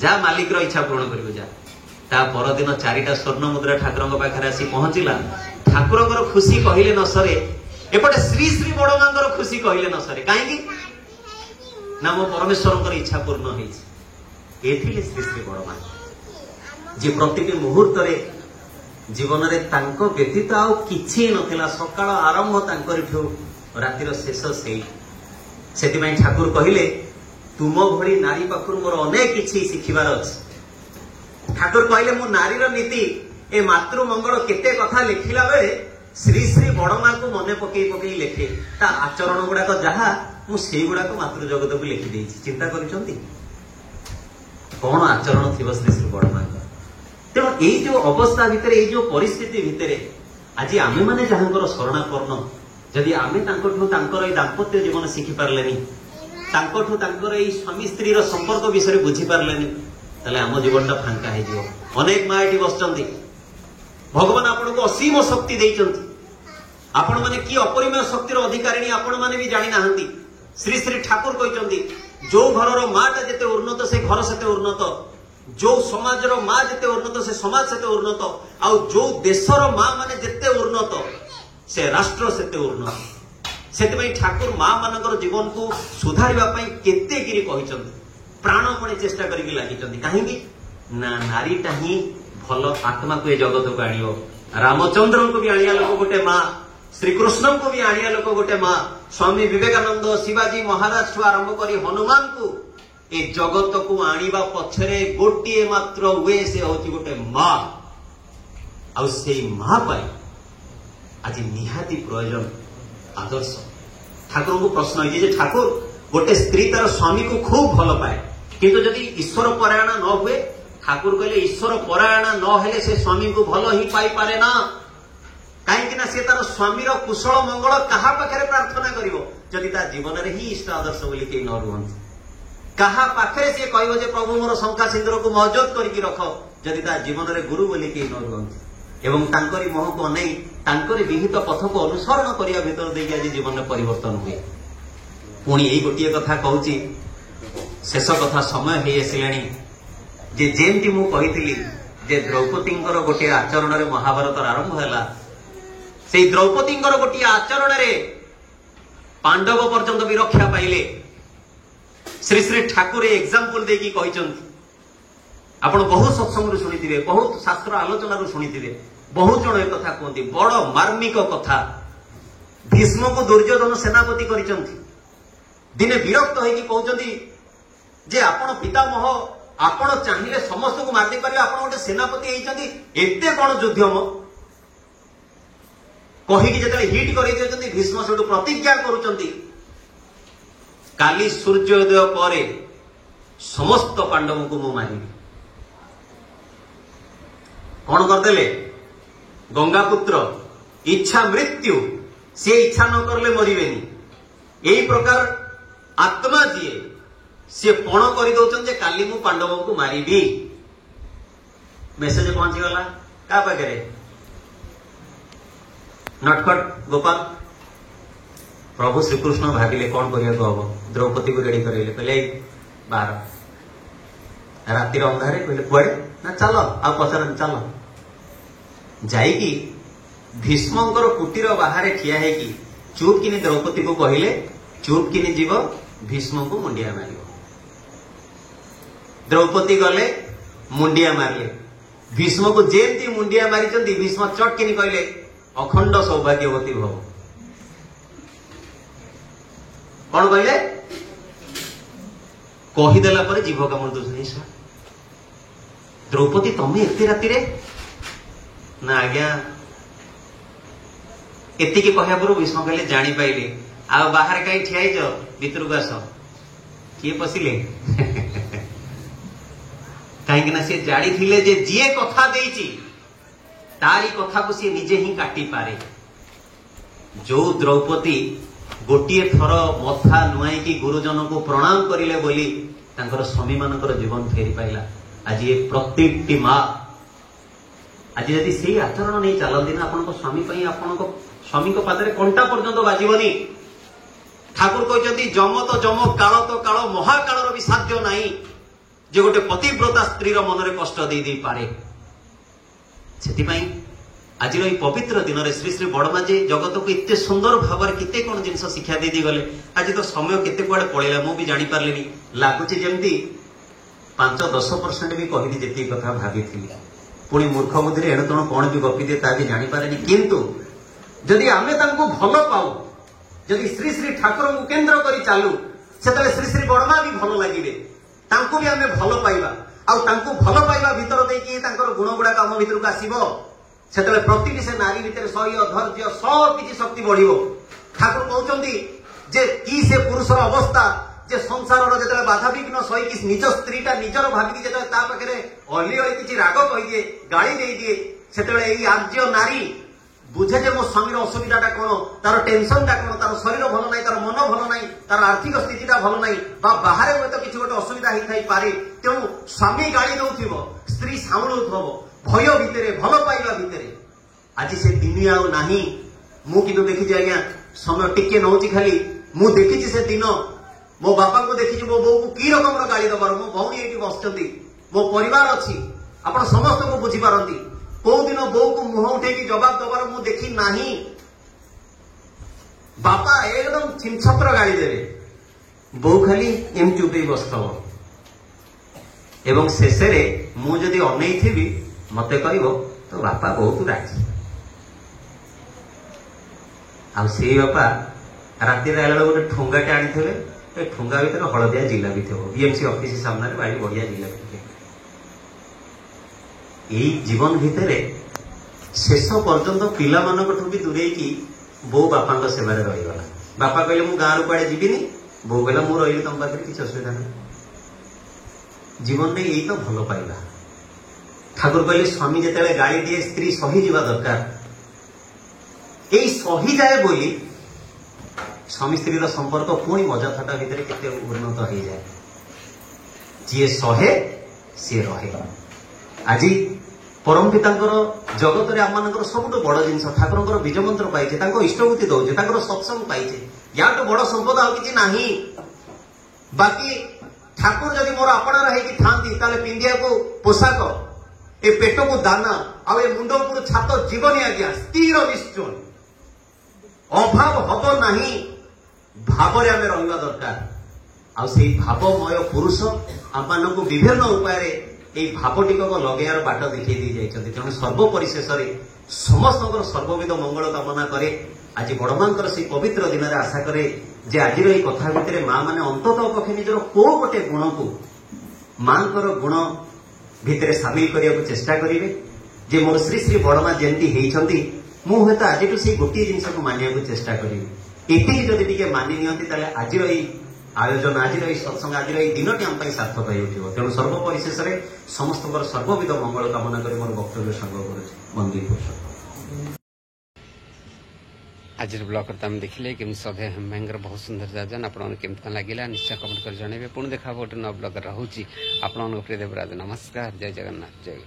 ଯା ମାଲିକର ଇଚ୍ଛା ପୂରଣ କରିବୁ ଯା। ତା ପରଦିନ 4ଟା ସ୍ୱର୍ଣ୍ଣ ମୁଦ୍ରା ଠାକୁରଙ୍କ ପାଖରେ ଆସି ପହଞ୍ଚିଲା। ଠାକୁରଙ୍କର ଖୁସି କହିଲେ ନ ସରେ, ଏପଟେ ଶ୍ରୀ ଶ୍ରୀ ବଡମାଙ୍କର ଖୁସି କହିଲେ ନ ସରେ। କାହିଁକି ନା ମୋ ପରମେଶ୍ୱରଙ୍କର ଇଚ୍ଛା ପୂର୍ଣ୍ଣ ହେଇଛି। ଏ ଥିଲେ ଶ୍ରୀ ଶ୍ରୀ ବଡମା, ଯେ ପ୍ରତିଟି ମୁହୂର୍ତ୍ତରେ ଜୀବନରେ ତାଙ୍କ ବ୍ୟତୀତ ଆଉ କିଛି ନଥିଲା। ସକାଳ ଆରମ୍ଭ ତାଙ୍କରିଠୁ ରାତିର ଶେଷ ସେଇ। ସେଥିପାଇଁ ଠାକୁର କହିଲେ ତୁମ ଭଳି ନାରୀ ପାଖରୁ ମୋର ଅନେକ କିଛି ଶିଖିବାର ଅଛି। ଠାକୁର କହିଲେ ମୁଁ ନାରୀର ନୀତି ଏ ମାତୃ ମଙ୍ଗଳ କେତେ କଥା ଲେଖିଲା ବେଳେ ଶ୍ରୀ ଶ୍ରୀ ବଡମାକୁ ମନେ ପକେଇ ପକେଇ ଲେଖେ। ତା ଆଚରଣ ଗୁଡାକ ଯାହା ମୁଁ ସେଇଗୁଡାକ ମାତୃ ଜଗତକୁ ଲେଖିଦେଇଛି। ଚିନ୍ତା କରିଛନ୍ତି କଣ ଆଚରଣ ଥିବ ଶ୍ରୀ ଶ୍ରୀ ବଡମାଙ୍କ। ତେଣୁ ଏଇ ଯୋଉ ଅବସ୍ଥା ଭିତରେ, ଏଇ ଯୋଉ ପରିସ୍ଥିତି ଭିତରେ ଆଜି ଆମେମାନେ ଯାହାଙ୍କର ଶରଣାପନ୍ନ, ଯଦି ଆମେ ତାଙ୍କଠୁ ତାଙ୍କର ଏଇ ଦାମ୍ପତ୍ୟ ଜୀବନ ଶିଖି ପାରିଲେନି, ତାଙ୍କଠୁ ତାଙ୍କର ଏଇ ସ୍ୱାମୀ ସ୍ତ୍ରୀର ସମ୍ପର୍କ ବିଷୟରେ ବୁଝିପାରିଲେନି, ତାହେଲେ ଆମ ଜୀବନଟା ଫାଙ୍କା ହେଇଯିବ। ଅନେକ ମା ଏଠି ବସିଛନ୍ତି, ଭଗବାନ ଆପଣଙ୍କୁ ଅସୀମ ଶକ୍ତି ଦେଇଛନ୍ତି। ଆପଣମାନେ କି ଅପରିମେୟ ଶକ୍ତିର ଅଧିକାରିଣୀ ଆପଣମାନେ ବି ଜାଣିନାହାନ୍ତି। ଶ୍ରୀ ଶ୍ରୀ ଠାକୁର କହିଛନ୍ତି ଯୋଉ ଘରର ମାଟା ଯେତେ ଉନ୍ନତ ସେ ଘର ସେତେ ଉନ୍ନତ, ଯୋଉ ସମାଜର ମା ଯେତେ ଉନ୍ନତ ସେ ସମାଜ ସେତେ ଉନ୍ନତ, ଆଉ ଯୋଉ ଦେଶର ମା ମାନେ ଯେତେ ଉନ୍ନତ ସେ ରାଷ୍ଟ୍ର ସେତେ ଉନ୍ନତ। ସେଥିପାଇଁ ଠାକୁର ମା ମାନଙ୍କର ଜୀବନକୁ ସୁଧାରିବା ପାଇଁ କେତେକିରି କହିଛନ୍ତି, ପ୍ରାଣପଣେ ଚେଷ୍ଟା କରିକି ଲାଗିଛନ୍ତି। କାହିଁକି ନା ନାରୀଟା ହିଁ ଭଲ ଆତ୍ମାକୁ ଏ ଜଗତକୁ ଆଣିବ। ରାମଚନ୍ଦ୍ରଙ୍କୁ ବି ଆଣିବା ଲୋକ ଗୋଟେ ମା, ଶ୍ରୀକୃଷ୍ଣଙ୍କୁ ବି ଆଣିବା ଲୋକ ଗୋଟେ ମା, ସ୍ୱାମୀ ବିବେକାନନ୍ଦ, ଶିବାଜୀ ମହାରାଜଠୁ ଆରମ୍ଭ କରି ହନୁମାନଙ୍କୁ ଏ ଜଗତକୁ ଆଣିବା ପଛରେ ଗୋଟିଏ ମାତ୍ର ୱେ, ସେ ହଉଛି ଗୋଟେ ମା। ଆଉ ସେଇ ମା ପାଇଁ ଆଜି ନିହାତି ପ୍ରয়োଜନ ଆଦର୍ଶ। ଠାକୁରଙ୍କୁ ପ୍ରଶ୍ନ ହେଇଛି ଯେ ଠାକୁର ଗୋଟେ ସ୍ତ୍ରୀ ତାର ସ୍ୱାମୀକୁ ଖୁବ ଭଲ ପାଏ, କିନ୍ତୁ ଯଦି ଈଶ୍ୱର ପରାୟଣ ନ ହୁଏ, ଠାକୁର କହିଲେ ଈଶ୍ୱର ପରାୟଣ ନ ହେଲେ ସେ ସ୍ୱାମୀକୁ ଭଲ ହିଁ ପାଇପାରେ ନା। କାହିଁକି ନା ସେ ତାର ସ୍ୱାମୀର କୁଶଳ ମଙ୍ଗଳ କାହା ପାଖରେ ପ୍ରାର୍ଥନା କରିବ ଯଦି ତା ଜୀବନରେ ହିଁ ଇଷ୍ଟ ଆଦର୍ଶ ବୋଲି କେହି ନ ରୁହନ୍ତି। କାହା ପାଖରେ ସେ କହିବ ଯେ ପ୍ରଭୁ ମୋର ଶଙ୍ଖା ସିନ୍ଦୁରକୁ ମହଜୁଦ କରିକି ରଖ ଯଦି ତା ଜୀବନରେ ଗୁରୁ ବୋଲି କେହି ନ ରୁହନ୍ତି। ଏବଂ ତାଙ୍କରି ମୁହଁକୁ ଅନେଇ ତାଙ୍କରି ବିହିତ ପଥକୁ ଅନୁସରଣ କରିବା ଭିତର ଦେଇକି ଆଜି ଜୀବନରେ ପରିବର୍ତ୍ତନ ହୁଏ। ପୁଣି ଏଇ ଗୋଟିଏ କଥା କହୁଛି, ଶେଷ କଥା ସମୟ ହେଇ ଆସିଲାଣି, ଯେ ଯେମିତି ମୁଁ କହିଥିଲି ଯେ ଦ୍ରୌପଦୀଙ୍କର ଗୋଟିଏ ଆଚରଣରେ ମହାଭାରତର ଆରମ୍ଭ ହେଲା, ସେଇ ଦ୍ରୌପଦୀଙ୍କର ଗୋଟିଏ ଆଚରଣରେ ପାଣ୍ଡବ ପର୍ଯ୍ୟନ୍ତ ବି ରକ୍ଷା ପାଇଲେ। ଶ୍ରୀ ଶ୍ରୀ ଠାକୁର ଏକ୍ସାମ୍ପଲ ଦେଇକି କହିଛନ୍ତି। ଆପଣ ବହୁ ସତ୍ସଙ୍ଗରୁ ଶୁଣିଥିବେ, ବହୁତ ଶାସ୍ତ୍ର ଆଲୋଚନାରୁ ଶୁଣିଥିବେ, ବହୁତ ଜଣ ଏ କଥା କୁହନ୍ତି, ବଡ ମାର୍ମିକ କଥା। ଭୀଷ୍ମକୁ ଦୁର୍ଯ୍ୟୋଧନ ସେନାପତି କରିଛନ୍ତି। ଦିନେ ବିରକ୍ତ ହେଇକି କହୁଛନ୍ତି ଯେ ଆପଣ ପିତାମହ, ଆପଣ ଚାହିଁଲେ ସମସ୍ତଙ୍କୁ ମାରି ପାରିବେ, ଆପଣ ଗୋଟେ ସେନାପତି ହେଇଛନ୍ତି, ଏତେ କଣ ଯୁଦ୍ଧମ କହିକି ଯେତେବେଳେ ହିଟ୍ କରେଇ ଦିଅଛନ୍ତି, ଭୀଷ୍ମ ସେଠୁ ପ୍ରତିଜ୍ଞା କରୁଛନ୍ତି କାଲି ସୂର୍ଯ୍ୟୋଦୟ ପରେ ସମସ୍ତ ପାଣ୍ଡବଙ୍କୁ ମୁଁ ମାରିବି। କଣ କରିଦେଲେ? ଗଙ୍ଗାପୁତ୍ର ଇଚ୍ଛା ମୃତ୍ୟୁ, ସେ ଇଚ୍ଛା ନ କରିଲେ ମରିବେନି। ଏଇ ପ୍ରକାର ଆତ୍ମା ଯିଏ, ସିଏ ପଣ କରିଦଉଛନ୍ତି ଯେ କାଲି ମୁଁ ପାଣ୍ଡବଙ୍କୁ ମାରିବି। ମେସେଜ ପହଞ୍ଚିଗଲା କାହା ପାଖରେ? ନଟଖଟ ଗୋପାଳ। ପ୍ରଭୁ ଶ୍ରୀକୃଷ୍ଣ ଭାବିଲେ କଣ କରିବାକୁ ହବ, ଦ୍ରୌପଦୀକୁ ରେଡି କରେଇଲେ, କହିଲେ ବାହାର। ରାତିର ଅନ୍ଧାରେ କହିଲେ କୁଆଡେ ନା ଚାଲ, ଆଉ ପଚାରନି, ଚାଲ। ଯାଇକି ଭୀଷ୍ମଙ୍କର କୁଟୀର ବାହାରେ ଠିଆ ହେଇକି ଚୁପ୍ କିନି ଦ୍ରୌପଦୀକୁ କହିଲେ, ଚୁପ୍ କିନି ଯିବ, ଭୀଷ୍ମଙ୍କୁ ମୁଣ୍ଡିଆ ମାରିବ। ଦ୍ରୌପଦୀ ଗଲେ, ମୁଣ୍ଡିଆ ମାରିଲେ। ଭୀଷ୍ମକୁ ଯେମିତି ମୁଣ୍ଡିଆ ମାରିଛନ୍ତି, ଭୀଷ୍ମ ଚଟ୍ କିନି କହିଲେ ଅଖଣ୍ଡ ସୌଭାଗ୍ୟବତୀ ଭବ। କଣ କହିଲେ? କହିଦେଲା ପରେ ଜିଭ କାମୁଡ଼ି ଦଉଛନ୍ତି। ଦ୍ରୌପଦୀ ତମେ ଏତେ ରାତିରେ? ନା ଆଜ୍ଞା। ଏତିକି କହିବା ପୂର୍ବରୁ ଭୀଷ୍ମ କହିଲେ ଜାଣିପାଇଲି, ଆଉ ବାହାରେ କାହିଁ ଠିଆ ହେଇଛ, ଭିତରକୁ ଆସ। କିଏ ପଶିଲେ? कहीं सी जाड़ी थिले जे जीए कथा देइची तारी कथा को सी निजे ही काटी पारे। जो द्रौपदी गोटे थर मथा नुआई की गुरुजन को प्रणाम करिले बोली तांकर स्वामी मानकर जीवन फेरी पाइला। आज ये प्रत्येक माँ आज यदि से आचरण नहीं चलती ना आपन स्वामी स्वामी पादरे कंटा पर्यंत बाजबनी। ठाकुर कहते जम तो जम काल तो काल महाकाल भी साध्य नहीं जे गोटे पतिव्रता स्त्री मन में कष्ट दे पारे। से आज पवित्र दिन में श्री श्री बड़मा जी जगत को इतने सुंदर भाव केते कौन जिन शिक्षा दे गले। आज तो समय केते कुआड़े पड़ेगा मु भी जानी पार्ली लगुच जमी 5-10% भी कहली जी कथा भाभी पुणी मूर्ख बुद्धि एणु तेणु कौन भी गपी दिए ता भी जानीपारे। किंतु जदि आमे तांको भल पाऊ जदि श्री श्री ठाकुर को केन्द्र करी चालू से श्री श्री बड़मा भी भल लगे तांको भी आमे भल पाइबा आउ तांको भल पाइबा भीतर देकी तांकर गुण गुड़ाक आम भीतर को आसीबो से प्रति से नारी भीतर सह्य धैर्य सब किसी शक्ति बढ़िबो। ठाकुर कहउचंदी जे की से पुरुषर अवस्था जे संसार जो बाधा विघ्न सही निज स्त्रीटा निजर भाविकी जो पाखे अली अली किसी राग कहीदिए गाड़ी दे दिए से आर्य नारी बुझे जे मो स्वामी असुविधाटा कौन तार टेंशनटा कौन तार शरीर भल ना तार मन भल ना तार आर्थिक स्थितिटा भल ना बाहर हूँ किसी गोटे असुविधा होता पारे। तेणु स्वामी गाड़ी दौथिब स्त्री सामुलुथब भय भितर भल पाइबा भितर आज से दिन आउ नाही। मु किंतु देखी आज्ञा समय टिके नौची खाली मु देखी से दिन मो बापा को देखी मो बो को की रकम गाड़ी दबार मो भौणी ये बसती मो परिवार अच्छी आपण समस्त को बुझीपारती कौ दिन बो को मुह उठे जवाब दबार मु देखी नाही। बापा एकदम छिनछत्र गाड़ी देवे बो खाली एम चुपे बसथब एवं शेष मु जदि अनई थी मते कहब तो बापा बहुत राजी आ से बापा राति आला गोटे ठुंगाटे आनी ठुंगा भीतर हलदिया जिलापी थे बीएमसी ऑफिस सामने भाई बढ़िया जिलापी थे। यही जीवन भितर शेष पर्यंत पिला मानकठू भी दूरे की बो बापा सेवा रहीगला। बापा कहले मु गाँव कड़े जीविनी बो कहला मु रही तुम पाखे किसी असुविधा नहीं। जीवन में यही तो भल पाइबा। ठाकुर कहले स्वामी जिते गाड़ी दिए स्त्री सही जावा दरकार यही सही जाए बोली स्वामी स्त्री संपर्क पुणी मजा थटा भितर केते उन्नत हो जाए। जी सहे सी रहे। आज परम पिता जगत में आम मान सब बड़ जिन ठाकुर बीज मंत्र पाइचे इष्टभूति दौचे सत्संग पाइचे या तो बड़ संपद आ कि नहीं। बाकी ठाकुर जदि मोर आपणार था पिंधिया को पोशाक ए पेट को दाना आ मुंड उपर छात जीवनी आज्ञा स्थिर निश्चय अभाव हम ना भाव आम रहा दरकार। आई भावमय पुरुष आम मान विभिन्न उपाय भावटिक लगेयार बाट देखी दी जाइए। तेणु सर्वपरिशेष समस्त सर्वविध मंगल कामना करे। आज बड़मांकर से पवित्र दिन में आशा करे जे आज कथा भितर माँ मैंने अंततः पक्षे निजर को गोटे गुण को मांकर गुण भितर सामिल करने को चेष्टा करेंगे जे मोर श्री श्री बड़मा जमी होती मुझे तो आज से गोटे जिन को मानिया चेष्टा करी ये जदि टी मानि नि आज आयोजन आज सत्संग आज दिन आम सार्थक हो। तेणु सर्वपरिशेष समस्त सर्वविध मंगल कामना कर मोर वक्तव्य संग्रह कर मंदिर पुरुष
आज ब्लॉग करता देखिले कि सधे हेमैंगर बहुत सुंदर जाजन आपन केमता लगिला निश्चय कमेंट कर जणेबे। पुणी देखा गोटे न ब्लॉग रहूची आपन प्रिय देवराज। नमस्कार जय जगन्नाथ जय।